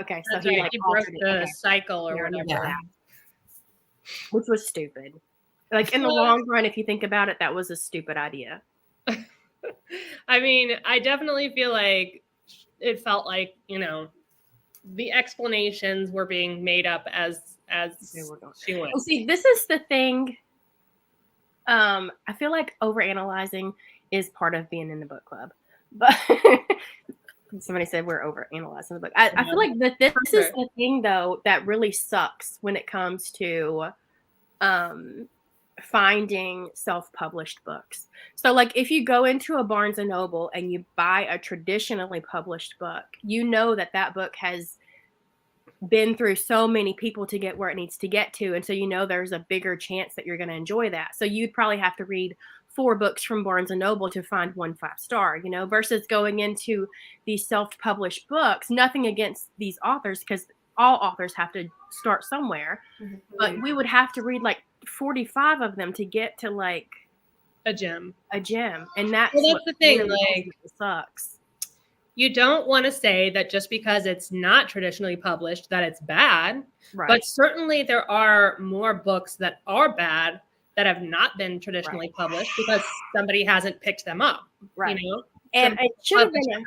Okay. So That's right. like He broke the cycle or whatever. Yeah. Which was stupid. Like in the long run, if you think about it, that was a stupid idea. I mean, I definitely feel like it felt like, you know, the explanations were being made up as she went. Well, see, this is the thing. I feel like overanalyzing is part of being in the book club, but somebody said we're overanalyzing the book. I feel like that this is the thing though that really sucks when it comes to finding self-published books. So like if you go into a Barnes and Noble and you buy a traditionally published book, you know that book has been through so many people to get where it needs to get to. And so, you know, there's a bigger chance that you're going to enjoy that. So you'd probably have to read 4 books from Barnes and Noble to find 1 5-star, you know, versus going into these self-published books. Nothing against these authors, because all authors have to start somewhere, but we would have to read like 45 of them to get to like a gem. And that's the thing, really like sucks. You don't want to say that just because it's not traditionally published that it's bad, right? But certainly there are more books that are bad that have not been traditionally published because somebody hasn't picked them up, right? You know, and it should have been.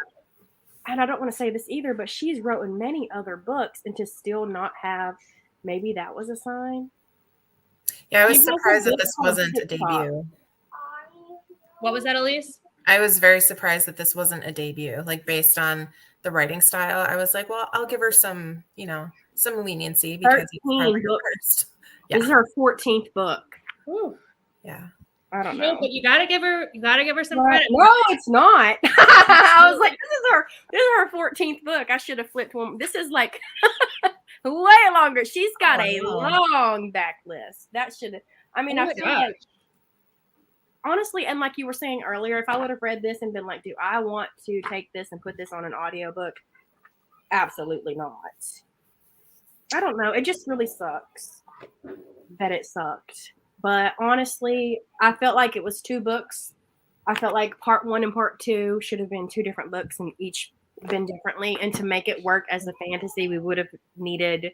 And I don't want to say this either, but she's written many other books, and to still not have, maybe that was a sign. Yeah, I was surprised that this wasn't a debut. What was that, Alees? I was very surprised that this wasn't a debut. Like based on the writing style, I was like, well, I'll give her some, you know, some leniency because it's probably her first. Yeah. This is her 14th book. Ooh. Yeah. I don't know. But you gotta give her some credit. No, it's not. I was like, this is her 14th book. I should have flipped one. This is like way longer. She's got a long backlist. That should have. I mean, I feel like honestly, and like you were saying earlier, if I would have read this and been like, do I want to take this and put this on an audiobook? Absolutely not. I don't know. It just really sucks that it sucked. But honestly, I felt like it was 2 books. I felt like part 1 and part 2 should have been 2 different books and each been differently. And to make it work as a fantasy, we would have needed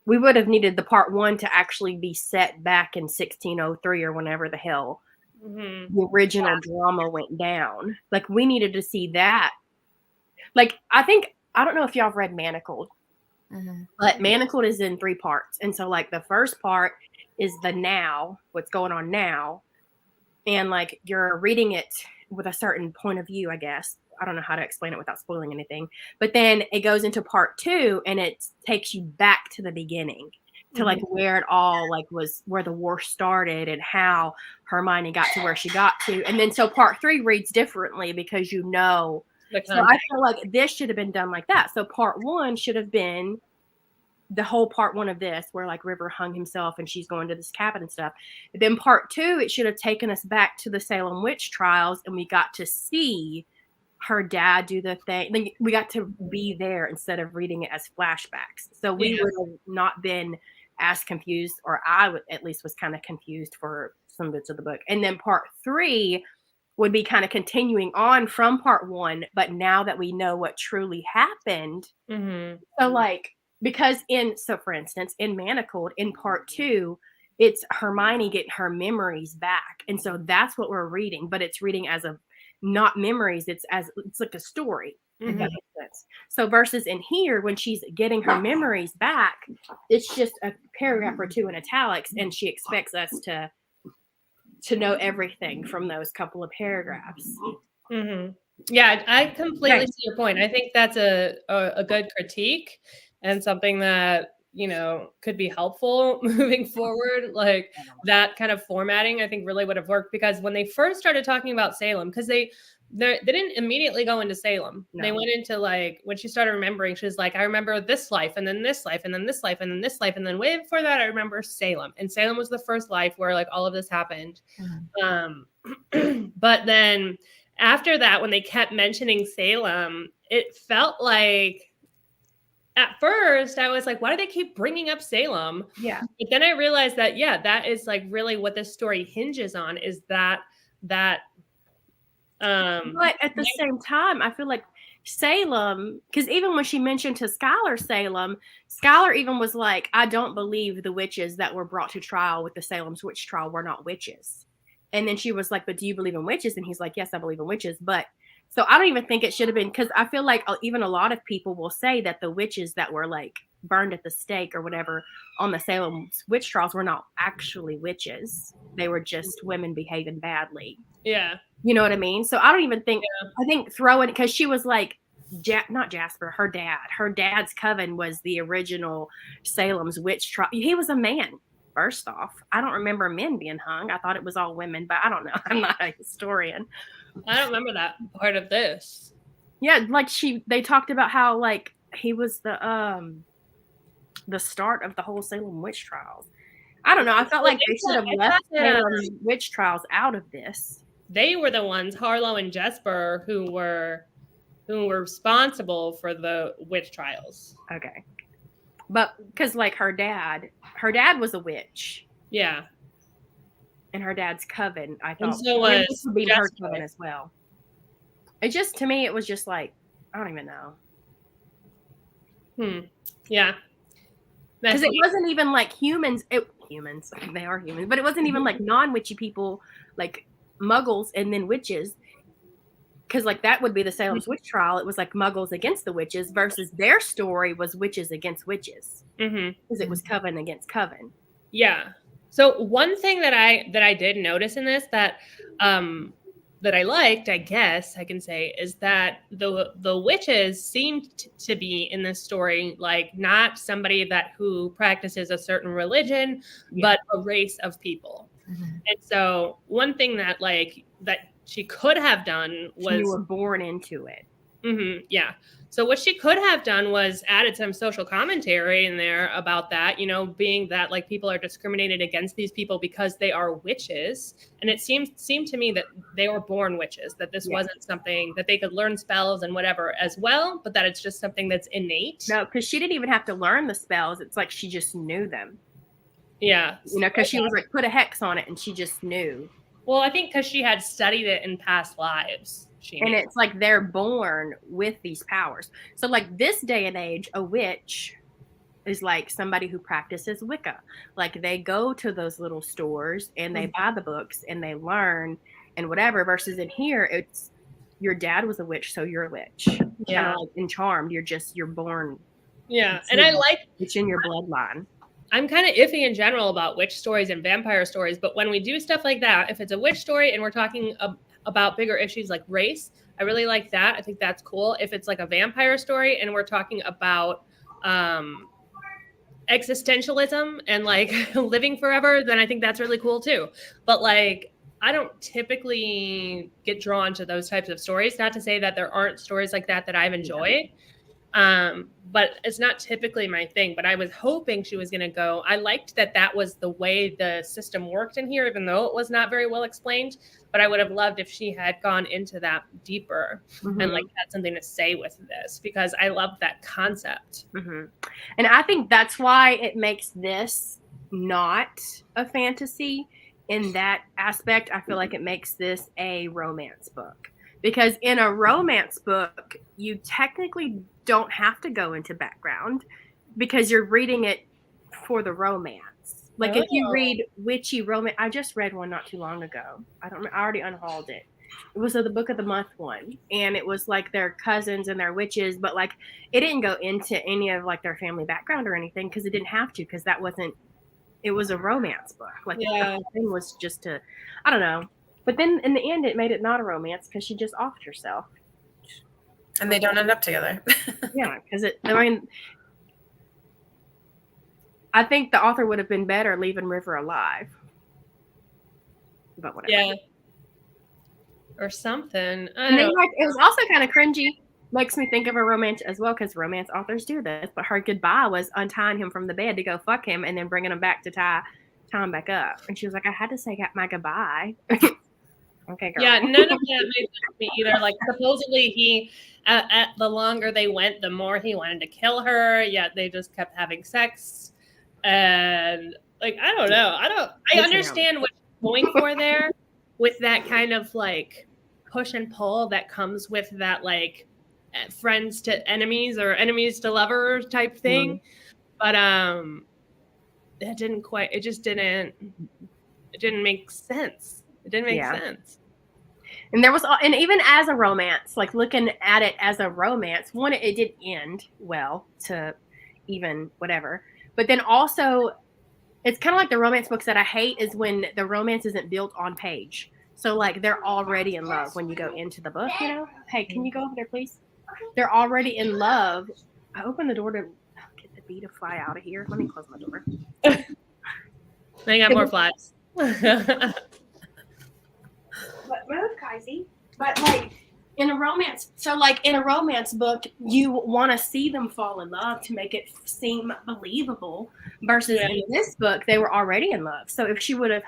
the part 1 to actually be set back in 1603 or whenever the hell the original drama went down. Like we needed to see that. Like I don't know if y'all have read Manacled, but Manacled is in 3 parts. And so like the first part is the now, what's going on now. And like you're reading it with a certain point of view, I guess. I don't know how to explain it without spoiling anything. But then it goes into part 2 and it takes you back to the beginning to like where it all like was, where the war started and how Hermione got to where she got to. And then so part 3 reads differently because you know. So I feel like this should have been done like that. So part 1 should have been the whole part 1 of this where like River hung himself and she's going to this cabin and stuff. And then part 2, it should have taken us back to the Salem witch trials and we got to see her dad do the thing. Then we got to be there instead of reading it as flashbacks. So we would have not been as confused, or I would at least was kind of confused for some bits of the book. And then part 3 would be kind of continuing on from part 1, but now that we know what truly happened. So like, because for instance, in Manacled, in part 2, it's Hermione getting her memories back. And so that's what we're reading, but it's reading as a not memories. It's like a story. If that makes sense. So versus in here, when she's getting her memories back, it's just a paragraph or 2 in italics, and she expects us to know everything from those couple of paragraphs. Yeah, I completely see your point. I think that's a good critique and something that could be helpful moving forward. Like that kind of formatting, I think really would have worked, because when they first started talking about Salem, because they didn't immediately go into Salem. No. They went into like, when she started remembering, she was like, I remember this life and then this life and then this life and then this life. And then way before that, I remember Salem. And Salem was the first life where like all of this happened. But then after that, when they kept mentioning Salem, it felt like, at first I was like, why do they keep bringing up Salem? Yeah. But then I realized that, yeah, that is like really what this story hinges on, is that but at the same time, I feel like Salem, because even when she mentioned to Skylar Salem, Skylar even was like, I don't believe the witches that were brought to trial with the Salem's witch trial were not witches. And then she was like, but do you believe in witches? And he's like, yes, I believe in witches. But so I don't even think it should have been, because I feel like even a lot of people will say that the witches that were like burned at the stake or whatever on the Salem witch trials were not actually witches. They were just women behaving badly. Yeah. You know what I mean? So I don't even think, I think throwing, because she was like, not Jasper, her dad's coven was the original Salem's witch trial. He was a man. First off, I don't remember men being hung. I thought it was all women, but I don't know. I'm not a historian. I don't remember that part of this. Yeah, like they talked about how like he was the start of the whole Salem witch trials. I don't know. I felt like they should have left Salem's witch trials out of this. They were the ones, Harlow and Jesper, who were responsible for the witch trials. Okay. But because like her dad was a witch. Yeah. And her dad's coven, I thought, and so was would be her coven as well. It just, to me, it was just like, I don't even know. Yeah. Because it wasn't even like humans, they are humans, but it wasn't even like non-witchy people, like muggles and then witches. Because like that would be the Salem's witch trial. It was like muggles against the witches versus their story was witches against witches. Because it was coven against coven. Yeah. So one thing that I did notice in this that I liked, I guess I can say, is that the witches seemed to be in this story like not somebody who practices a certain religion, but a race of people. And so one thing that she could have done was, you were born into it. Yeah. So what she could have done was added some social commentary in there about that, being that like people are discriminated against these people because they are witches. And it seemed to me that they were born witches, that this wasn't something that they could learn spells and whatever as well, but that it's just something that's innate. No, because she didn't even have to learn the spells. It's like she just knew them. Yeah. Because she was like, put a hex on it and she just knew. Well, I think because she had studied it in past lives. And it's like they're born with these powers. So like this day and age, a witch is like somebody who practices Wicca. Like they go to those little stores and they buy the books and they learn and whatever. Versus in here, it's your dad was a witch, so you're a witch. Yeah. Kind of like in Charmed, you're born. Yeah. And I like it's in your bloodline. I'm kind of iffy in general about witch stories and vampire stories, but when we do stuff like that, if it's a witch story and we're talking about bigger issues like race, I really like that. I think that's cool. If it's like a vampire story and we're talking about existentialism and like living forever, then I think that's really cool too. But like, I don't typically get drawn to those types of stories. Not to say that there aren't stories like that I've enjoyed. But it's not typically my thing, but I was hoping she was going to go. I liked that was the way the system worked in here, even though it was not very well explained, but I would have loved if she had gone into that deeper and like had something to say with this, because I love that concept. And I think that's why it makes this not a fantasy in that aspect. I feel like it makes this a romance book, because in a romance book, you technically don't have to go into background because you're reading it for the romance. Like if you read witchy romance, I just read one not too long ago. I already unhauled it. It was the book of the month one, and it was like their cousins and their witches, but like it didn't go into any of like their family background or anything because it didn't have to, because it was a romance book. Like the thing was just to, I don't know. But then in the end, it made it not a romance because she just offed herself. And they don't end up together. Yeah, because I think the author would have been better leaving River alive. But whatever. Yeah. Or something. And then like, it was also kind of cringy. Makes me think of a romance as well, because romance authors do this. But her goodbye was untying him from the bed to go fuck him and then bringing him back to tie him back up. And she was like, I had to say my goodbye. Okay, girl. Yeah, none of that made sense to me either. Like, supposedly he, at the longer they went, the more he wanted to kill her. Yet they just kept having sex. And like, I don't know. I understand what you're going for there with that kind of like push and pull that comes with that like friends to enemies or enemies to lovers type thing. But it didn't quite, it didn't make sense. It didn't make sense. And there was, and even as a romance, like looking at it as a romance, one, it did end well to even whatever. But then also, it's kind of like the romance books that I hate is when the romance isn't built on page. So like they're already in love when you go into the book, you know? Hey, can you go over there, please? They're already in love. I opened the door to get the bee to fly out of here. Let me close my door. They got more flies. But move, Kaisi. But like in a romance, so like in a romance book, you want to see them fall in love to make it seem believable. Versus in this book, they were already in love. So if she would have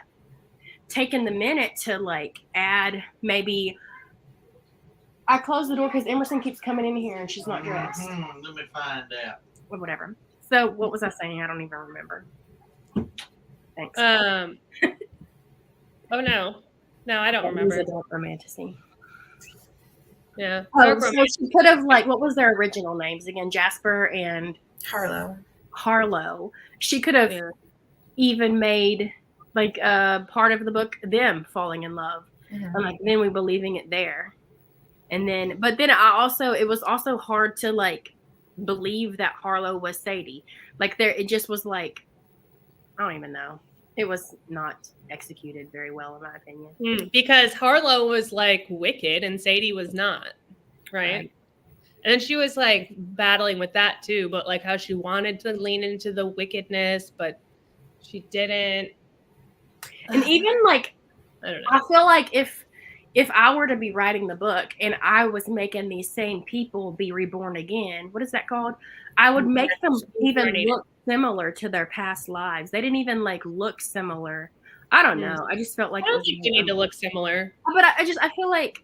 taken the minute to like add maybe, I closed the door because Emerson keeps coming in here and she's not dressed. Let me find out. Or whatever. So what was I saying? I don't even remember. Thanks. Oh no. No, I don't remember. Adult romantasy. Yeah. Oh, so she could have like, what was their original names again? Jasper and Harlow. She could have even made like part of the book them falling in love, and like then we believing it there, and then but then it was also hard to like believe that Harlow was Sadie. Like it just was like, I don't even know. It was not executed very well, in my opinion. Because Harlow was like wicked and Sadie was not, right? And then she was like battling with that too, but like how she wanted to lean into the wickedness, but she didn't. And even like, I don't know. I feel like if I were to be writing the book and I was making these same people be reborn again, what is that called? I would make them even look similar to their past lives. They didn't even like look similar. I don't know. I just felt like I don't think you need to look similar. But I feel like,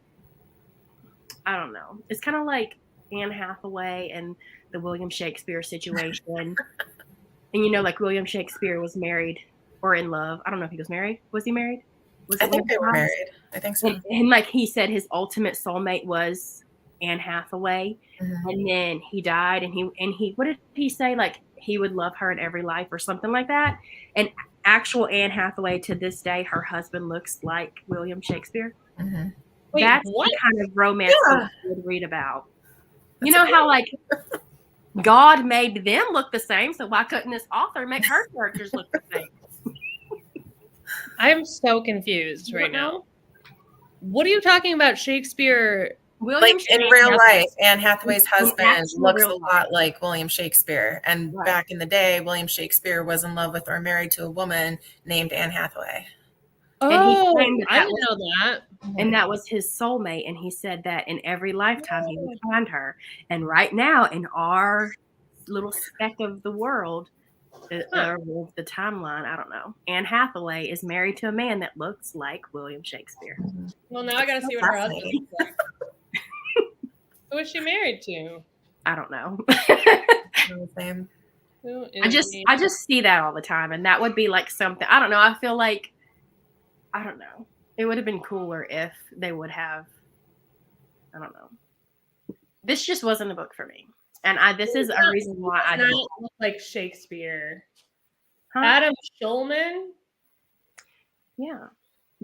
I don't know. It's kind of like Anne Hathaway and the William Shakespeare situation. And you know, like William Shakespeare was married or in love. I don't know if he was married. Was he married? I think they were married. I think so. And like he said, his ultimate soulmate was Anne Hathaway, and then he died. And he what did he say? Like he would love her in every life or something like that. And actual Anne Hathaway to this day, her husband looks like William Shakespeare. Wait, that's what? the kind of romance I would read about. You know how like God made them look the same, so why couldn't this author make her characters look the same? I'm so confused right now. What are you talking about, Shakespeare? William Shakespeare, in real life, Anne Hathaway's husband looks a lot like William Shakespeare. And back in the day, William Shakespeare was in love with or married to a woman named Anne Hathaway. Oh, and I didn't know that. And that was his soulmate. And he said that in every lifetime he would find her. And right now, in our little speck of the world, the timeline, I don't know. Anne Hathaway is married to a man that looks like William Shakespeare. Well, now I got to see what her husband looks like. Who is she married to? I don't know. Same. I just see that all the time, and that would be like something. I don't know. I feel like, I don't know. It would have been cooler if they would have. I don't know. This just wasn't a book for me. And this is a reason why I don't look like Shakespeare. Huh? Adam Schulman? Yeah.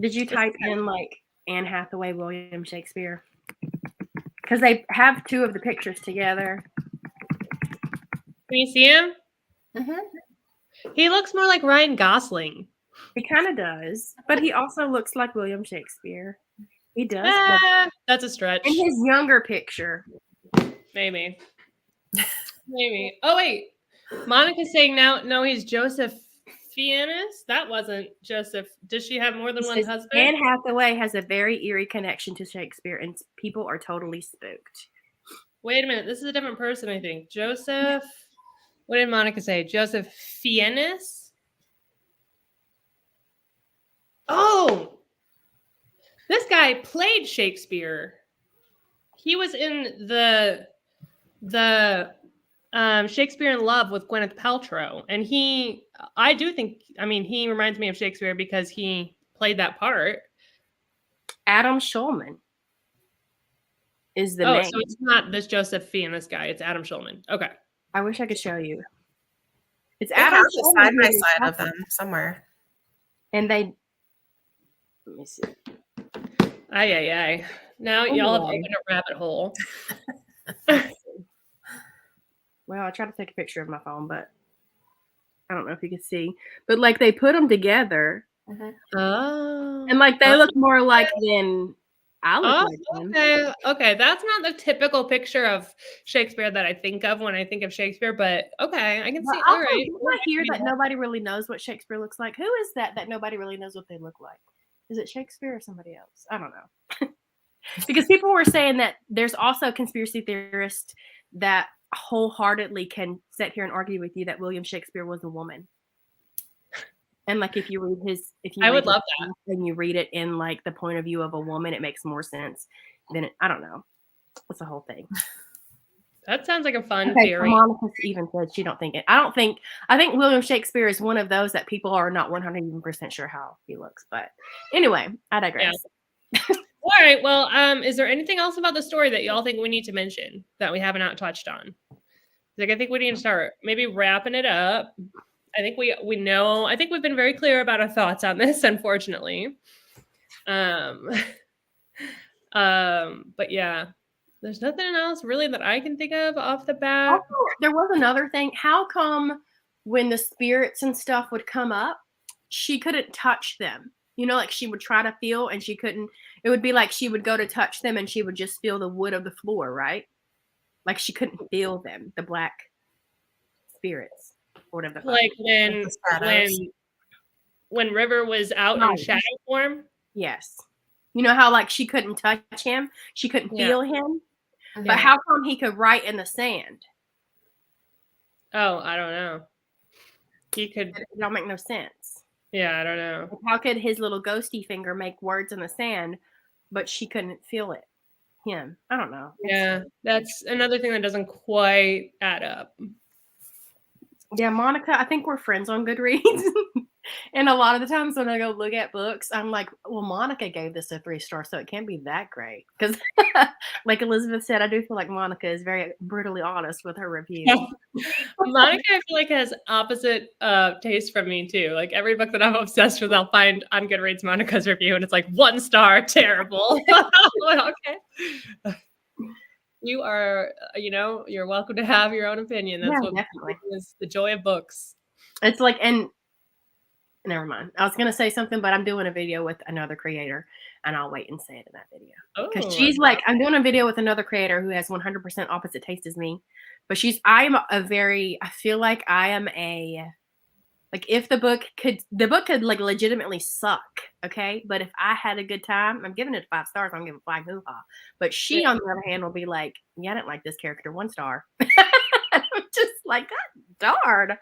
Did you type in like Anne Hathaway, William Shakespeare? Because they have two of the pictures together. Can you see him? He looks more like Ryan Gosling. He kind of does. But he also looks like William Shakespeare. He does. That's a stretch. In his younger picture. Maybe. Maybe. Oh, wait. Monica's saying now, no, he's Joseph Fiennes. That wasn't Joseph. Does she have more than one husband? Anne Hathaway has a very eerie connection to Shakespeare, and people are totally spooked. Wait a minute. This is a different person, I think. Joseph. What did Monica say? Joseph Fiennes? Oh! This guy played Shakespeare. He was in the Shakespeare in Love with Gwyneth Paltrow. And he reminds me of Shakespeare because he played that part. Adam Shulman is the name. So it's not this Joseph Fiennes guy. It's Adam Shulman. Okay. I wish I could show you. It's I Adam have Shulman. side by side of them somewhere. And let me see. Aye. Now y'all have opened a rabbit hole. Well, I tried to take a picture of my phone, but I don't know if you can see. But like they put them together. Oh. And like they look more like than I look like them. Okay. That's not the typical picture of Shakespeare that I think of when I think of Shakespeare, but okay, I can see. All right. I hear that nobody really knows what Shakespeare looks like. Who is that nobody really knows what they look like? Is it Shakespeare or somebody else? I don't know. Because people were saying that there's also conspiracy theorists that wholeheartedly can sit here and argue with you that William Shakespeare was a woman. And like if you read I would love that. And you read it in like the point of view of a woman, it makes more sense than I don't know. It's a whole thing. That sounds like a fun theory. Monica even said she don't think it. I think William Shakespeare is one of those that people are not 100% sure how he looks. But anyway, I digress. Yeah. All right. Well, is there anything else about the story that y'all think we need to mention that we haven't not touched on? Like, I think we need to start maybe wrapping it up. I think we know. I think we've been very clear about our thoughts on this, unfortunately. But yeah, there's nothing else really that I can think of off the bat. Also, there was another thing. How come when the spirits and stuff would come up, she couldn't touch them? You know, like she would try to feel and she couldn't. It would be like she would go to touch them and she would just feel the wood of the floor, right? Like she couldn't feel them, the black spirits. Whatever. Like when River was out in shadow form. Yes. You know how like she couldn't touch him, she couldn't feel him, but how come he could write in the sand? Oh, I don't know. He could. It don't make no sense. Yeah, I don't know. How could his little ghosty finger make words in the sand, but she couldn't feel it? Him. I don't know. Yeah, that's another thing that doesn't quite add up. Yeah, Monica, I think we're friends on Goodreads. And a lot of the times when I go look at books, I'm like, well, Monica gave this a 3-star, so it can't be that great. Because like Elizabeth said, I do feel like Monica is very brutally honest with her reviews. Monica, I feel like, has opposite taste from me, too. Like every book that I'm obsessed with, I'll find on Goodreads Monica's review, and it's like 1 star, terrible. Okay. You are, you're welcome to have your own opinion. That's what is the joy of books. It's like, and never mind. I was going to say something, but I'm doing a video with another creator and I'll wait and say it in that video. Because she's like, I'm doing a video with another creator who has 100% opposite taste as me. But I feel like I am like if the book could like legitimately suck. Okay. But if I had a good time, I'm giving it 5 stars. I'm giving 5 hoo-ha. But she, on the other hand, will be like, yeah, I didn't like this character, 1 star. I'm just like, God darn.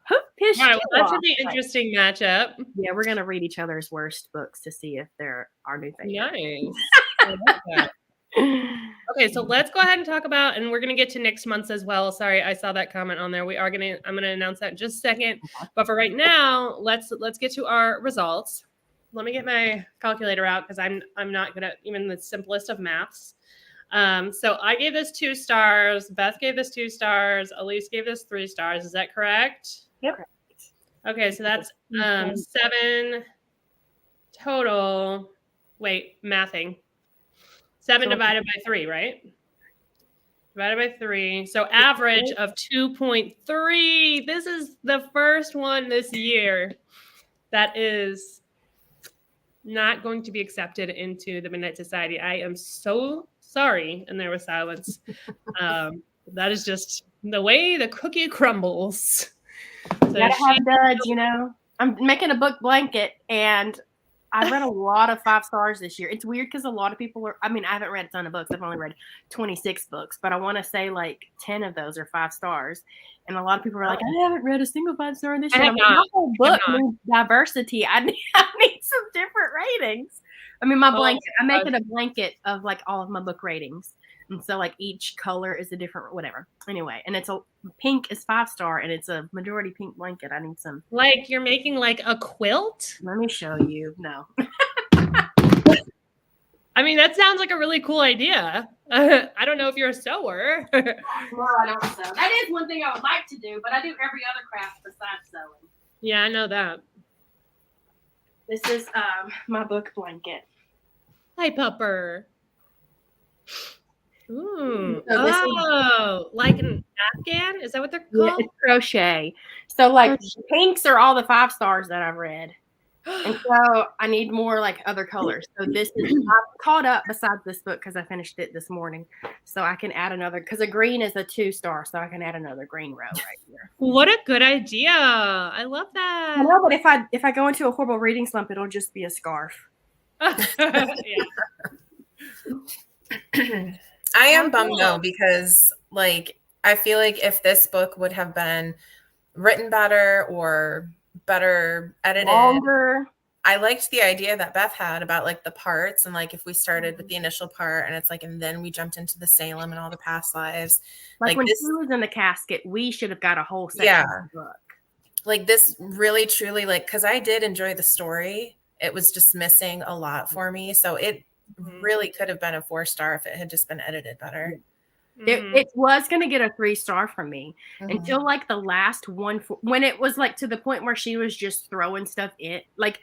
Who pissed you off? That should be an interesting matchup. Yeah, we're gonna read each other's worst books to see if they're our new favorites. Nice. I love that. Okay, so let's go ahead and talk about, and we're gonna get to next month's as well. Sorry, I saw that comment on there. I'm gonna announce that in just a second. But for right now, let's get to our results. Let me get my calculator out because I'm not good at even the simplest of maths. So I gave this 2 stars. Beth gave this 2 stars. Alees gave this 3 stars. Is that correct? Yep. Okay, so that's 7 total. Wait, mathing. 7 divided by 3, right? Divided by 3. So average of 2.3. This is the first one this year that is not going to be accepted into the Midnight Society. I am so sorry. And there was silence. That is just The way the cookie crumbles. So Gotta have duds, you know. I'm making a book blanket, and I read a lot of 5 stars this year. It's weird because a lot of people are. I mean, I haven't read a ton of books. I've only read 26 books, but I want to say like 10 of those are 5 stars. And a lot of people are like, I haven't read a single 5 star this year. I have not. My whole book needs diversity. I need some different ratings. I mean, my blanket. I'm making a blanket of like all of my book ratings. And so like each color is a different whatever. Anyway, and it's a pink is 5 star and it's a majority pink blanket. I need some. Like you're making like a quilt? Let me show you. No. I mean, that sounds like a really cool idea. I don't know if you're a sewer. No, I don't sew. That is one thing I would like to do, but I do every other craft besides sewing. Yeah, I know that. This is my book blanket. Hi, Pupper. Ooh. So this like an Afghan? Is that what they're called? Yeah, it's crochet. So like pinks are all the 5 stars that I've read. And so I need more like other colors. So this is I'm caught up besides this book because I finished it this morning. So I can add another because a green is a 2 star, so I can add another green row right here. What a good idea. I love that. I know, but if I go into a horrible reading slump, it'll just be a scarf. Yeah. I am bummed though, because like I feel like if this book would have been written better or better edited, longer. I liked the idea that Beth had about like the parts, and like if we started with the initial part and it's like, and then we jumped into the Salem and all the past lives. Like when she was in the casket, we should have got a whole section of the book. Like this really truly like, because I did enjoy the story. It was just missing a lot for me. So it really could have been a 4 star if it had just been edited better. It was going to get a 3 star from me until like the last one, when it was like to the point where she was just throwing stuff in, like,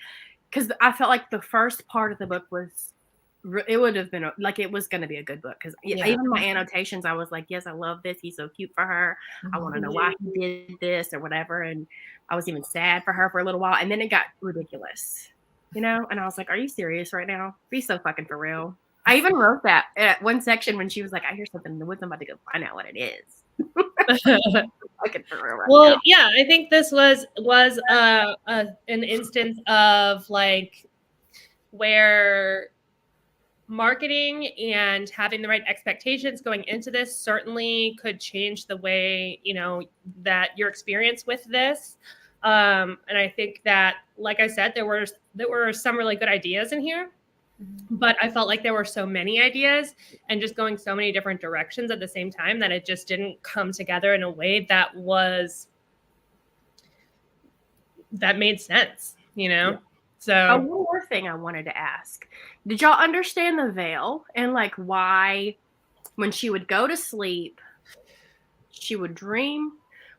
because I felt like the first part of the book was, it would have been like, it was going to be a good book. Because even my annotations, I was like, yes, I love this. He's so cute for her. I want to know why he did this or whatever. And I was even sad for her for a little while. And then it got ridiculous, you know? And I was like, are you serious right now? Be so fucking for real. I even wrote that at one section when she was like, I hear something in the woods. I'm about to go find out what it is. Well, yeah, I think this was an instance of like where marketing and having the right expectations going into this certainly could change the way, you know, that your experience with this. And I think that, like I said, there were some really good ideas in here. But I felt like there were so many ideas and just going so many different directions at the same time that it just didn't come together in a way that made sense, you know? Yeah. So one more thing I wanted to ask. Did y'all understand the veil and like why when she would go to sleep, she would dream?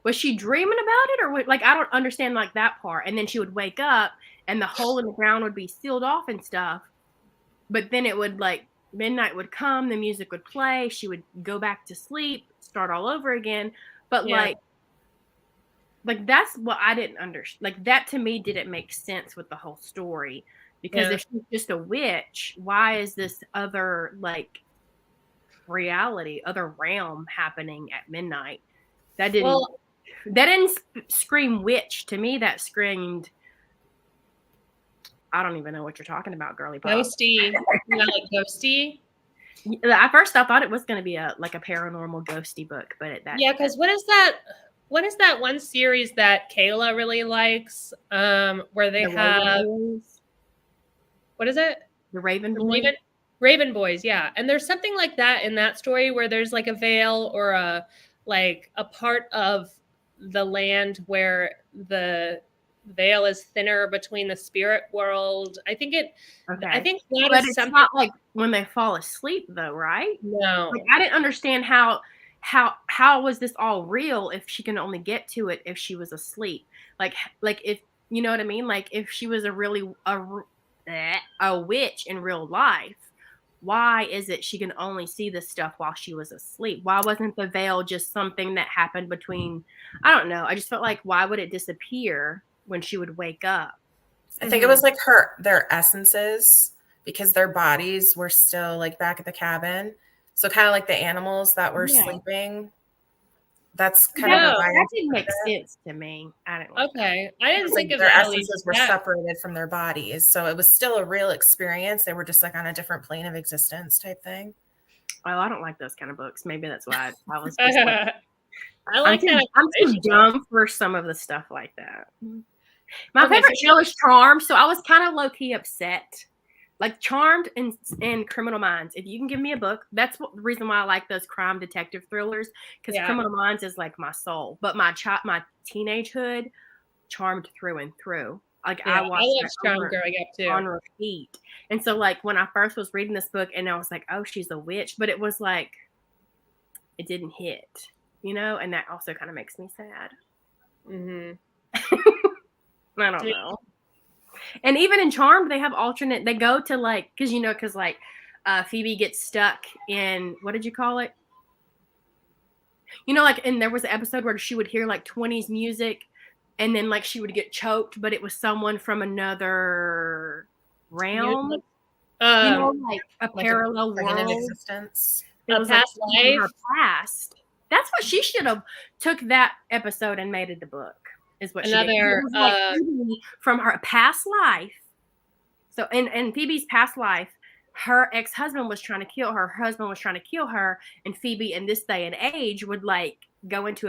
Was she dreaming about it or what? Like, I don't understand like that part. And then she would wake up and the hole in the ground would be sealed off and stuff. But then it would like midnight would come, the music would play, she would go back to sleep, start all over again. But like that's what I didn't understand. Like that to me didn't make sense with the whole story. Because if she's just a witch, why is this other like reality, other realm happening at midnight? That didn't scream witch to me. That screamed, I don't even know what you're talking about, girly pop. Ghosty. Like ghosty? At first I thought it was going to be a paranormal ghosty book, but because what is that one series that Kayla really likes? Where they have what is it? The Raven Boys. Raven Boys, yeah. And there's something like that in that story where there's like a veil or a part of the land where the veil is thinner between the spirit world. I think that but it's something. Not like when they fall asleep though, right? No. Like, I didn't understand how was this all real if she can only get to it if she was asleep. Like if you know what I mean? Like if she was a witch in real life, why is it she can only see this stuff while she was asleep? Why wasn't the veil just something that happened between, I don't know. I just felt like, why would it disappear when she would wake up? I think it was like their essences, because their bodies were still like back at the cabin. So kind of like the animals that were sleeping, That's kind No, of what that didn't make sense to me. I didn't like that. Okay. I didn't think of their that, at least. essences were separated from their bodies. So it was still a real experience. They were just like on a different plane of existence type thing. Oh, I don't like those kind of books. Maybe that's why I was just like, I like that. I'm too dumb for some of the stuff like that. My Okay, favorite show is Charmed, so I was kind of low-key upset. Like Charmed and Criminal Minds. If you can give me a book, that's the reason why I like those crime detective thrillers, because Criminal Minds is like my soul. But my teenagehood, Charmed through and through. Like I watched Charmed growing up too. On repeat. And so like when I first was reading this book and I was like, oh, she's a witch, but it was like it didn't hit, you know, and that also kind of makes me sad. I don't know. And even in Charmed, they have alternate. They go to like because Phoebe gets stuck in, what did you call it? You know, like, and there was an episode where she would hear like 20s music, and then like she would get choked, but it was someone from another realm. You know, like a parallel world. In existence. It was past like life. Her past. That's what she should have took that episode and made it the book. Is what another she did. It was like from her past life. So in Phoebe's past life, her ex-husband was trying to kill her. Her husband was trying to kill her, and Phoebe in this day and age would like go into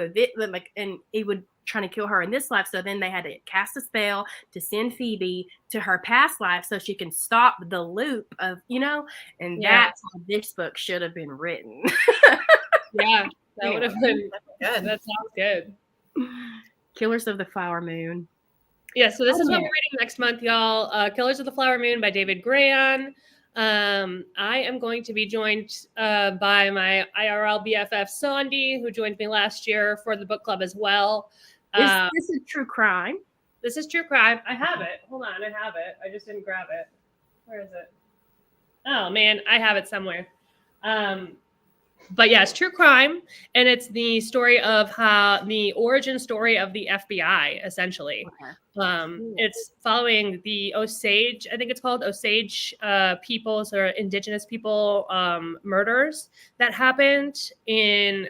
and he would trying to kill her in this life. So then they had to cast a spell to send Phoebe to her past life so she can stop the loop of, you know, and that's how this book should have been written. Yeah, that would have been good. That sounds good. Killers of the Flower Moon. Yeah, so this is what we're reading next month, y'all. Killers of the Flower Moon by David Grayan. I am going to be joined by my IRL BFF, Sandy, who joined me last year for the book club as well. Is this a true crime? This is true crime. I have it. Hold on, I have it. I just didn't grab it. Where is it? Oh, man, I have it somewhere. But yeah, it's true crime, and it's the story of the origin story of the FBI, essentially. Okay. It's following the Osage, I think it's called Osage peoples or indigenous people murders that happened in,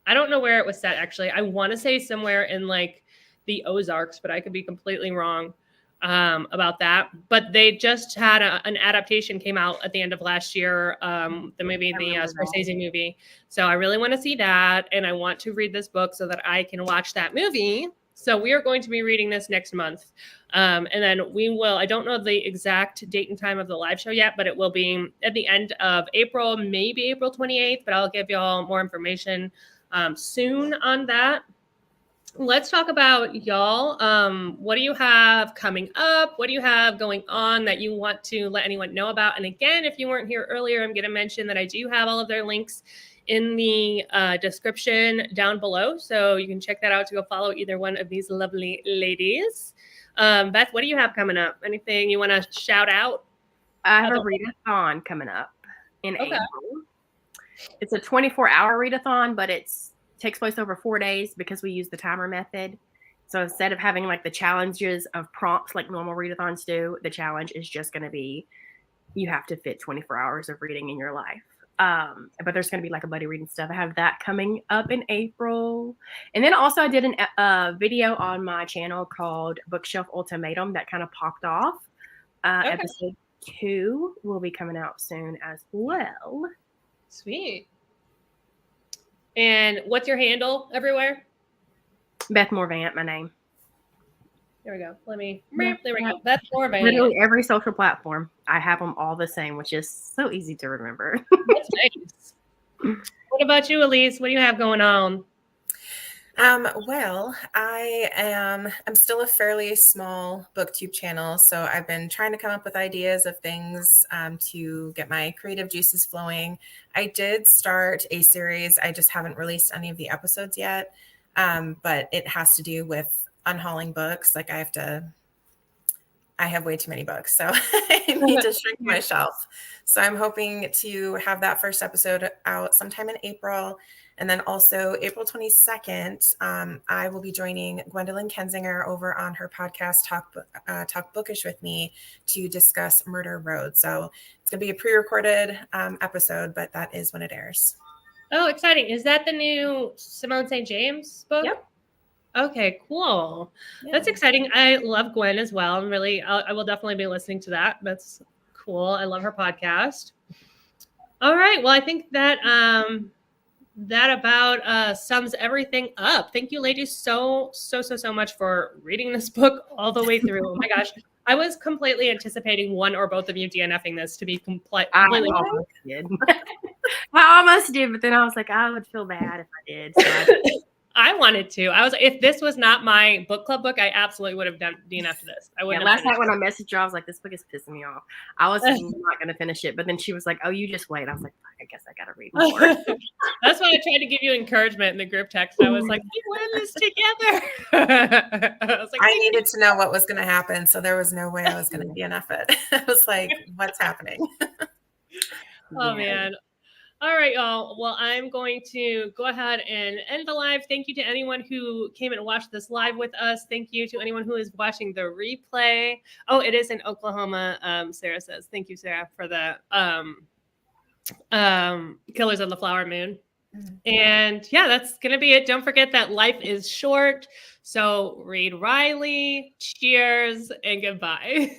I don't know where it was set, actually. I want to say somewhere in like the Ozarks, but I could be completely wrong about that. But they just had an adaptation came out at the end of last year, the Scorsese movie. So I really want to see that, and I want to read this book so that I can watch that movie. So we are going to be reading this next month, and then we will. I don't know the exact date and time of the live show yet, but it will be at the end of April, maybe April 28th. But I'll give you all more information soon on that. Let's talk about y'all. What do you have coming up? What do you have going on that you want to let anyone know about? And again, if you weren't here earlier, I'm going to mention that I do have all of their links in the description down below. So you can check that out to go follow either one of these lovely ladies. Beth, what do you have coming up? Anything you want to shout out? I have a readathon coming up in April. It's a 24-hour readathon, but takes place over 4 days because we use the timer method. So instead of having like the challenges of prompts like normal readathons do, the challenge is just going to be you have to fit 24 hours of reading in your life. But there's going to be like a buddy reading stuff. I have that coming up in April. And then also I did a video on my channel called Bookshelf Ultimatum that kind of popped off. Episode 2 will be coming out soon as well. Sweet. And what's your handle everywhere? Beth Morvant, my name. There we go. There we go. Beth Morvant. Literally every social platform. I have them all the same, which is so easy to remember. That's nice. What about you, Alees? What do you have going on? Well, I'm still a fairly small booktube channel, so I've been trying to come up with ideas of things to get my creative juices flowing. I did start a series. I just haven't released any of the episodes yet, but it has to do with unhauling books. Like I have way too many books, so I need to shrink my shelf. So I'm hoping to have that first episode out sometime in April. And then also April 22nd, I will be joining Gwendolyn Kensinger over on her podcast, Talk Bookish with me, to discuss Murder Road. So it's going to be a pre-recorded episode, but that is when it airs. Oh, exciting. Is that the new Simone St. James book? Yep. Okay, cool. Yeah. That's exciting. I love Gwen as well. I'm really, I will definitely be listening to that. That's cool. I love her podcast. All right. Well, I think that that about sums everything up. Thank you, ladies, so much for reading this book all the way through. Oh my gosh. I was completely anticipating one or both of you DNFing this to be completely. I almost did. I almost did, but then I was like, I would feel bad if I did. So I wanted to. I was, if this was not my book club book, I absolutely would have done DNF'd this. I wouldn't. Last night when I messaged her, I was like, this book is pissing me off. I was not going to finish it, but then she was like, oh, you just wait. I was like, I guess I got to read more. That's why I tried to give you encouragement in the group text. I was like, we're in this together. I was like, I needed to know what was going to happen, so there was no way I was going to DNF it. I was like, what's happening? Oh, man. All right, y'all. Well, I'm going to go ahead and end the live. Thank you to anyone who came and watched this live with us. Thank you to anyone who is watching the replay. Oh, it is in Oklahoma, Sarah says. Thank you, Sarah, for the Killers of the Flower Moon. And yeah, that's going to be it. Don't forget that life is short. So read Riley. Cheers and goodbye.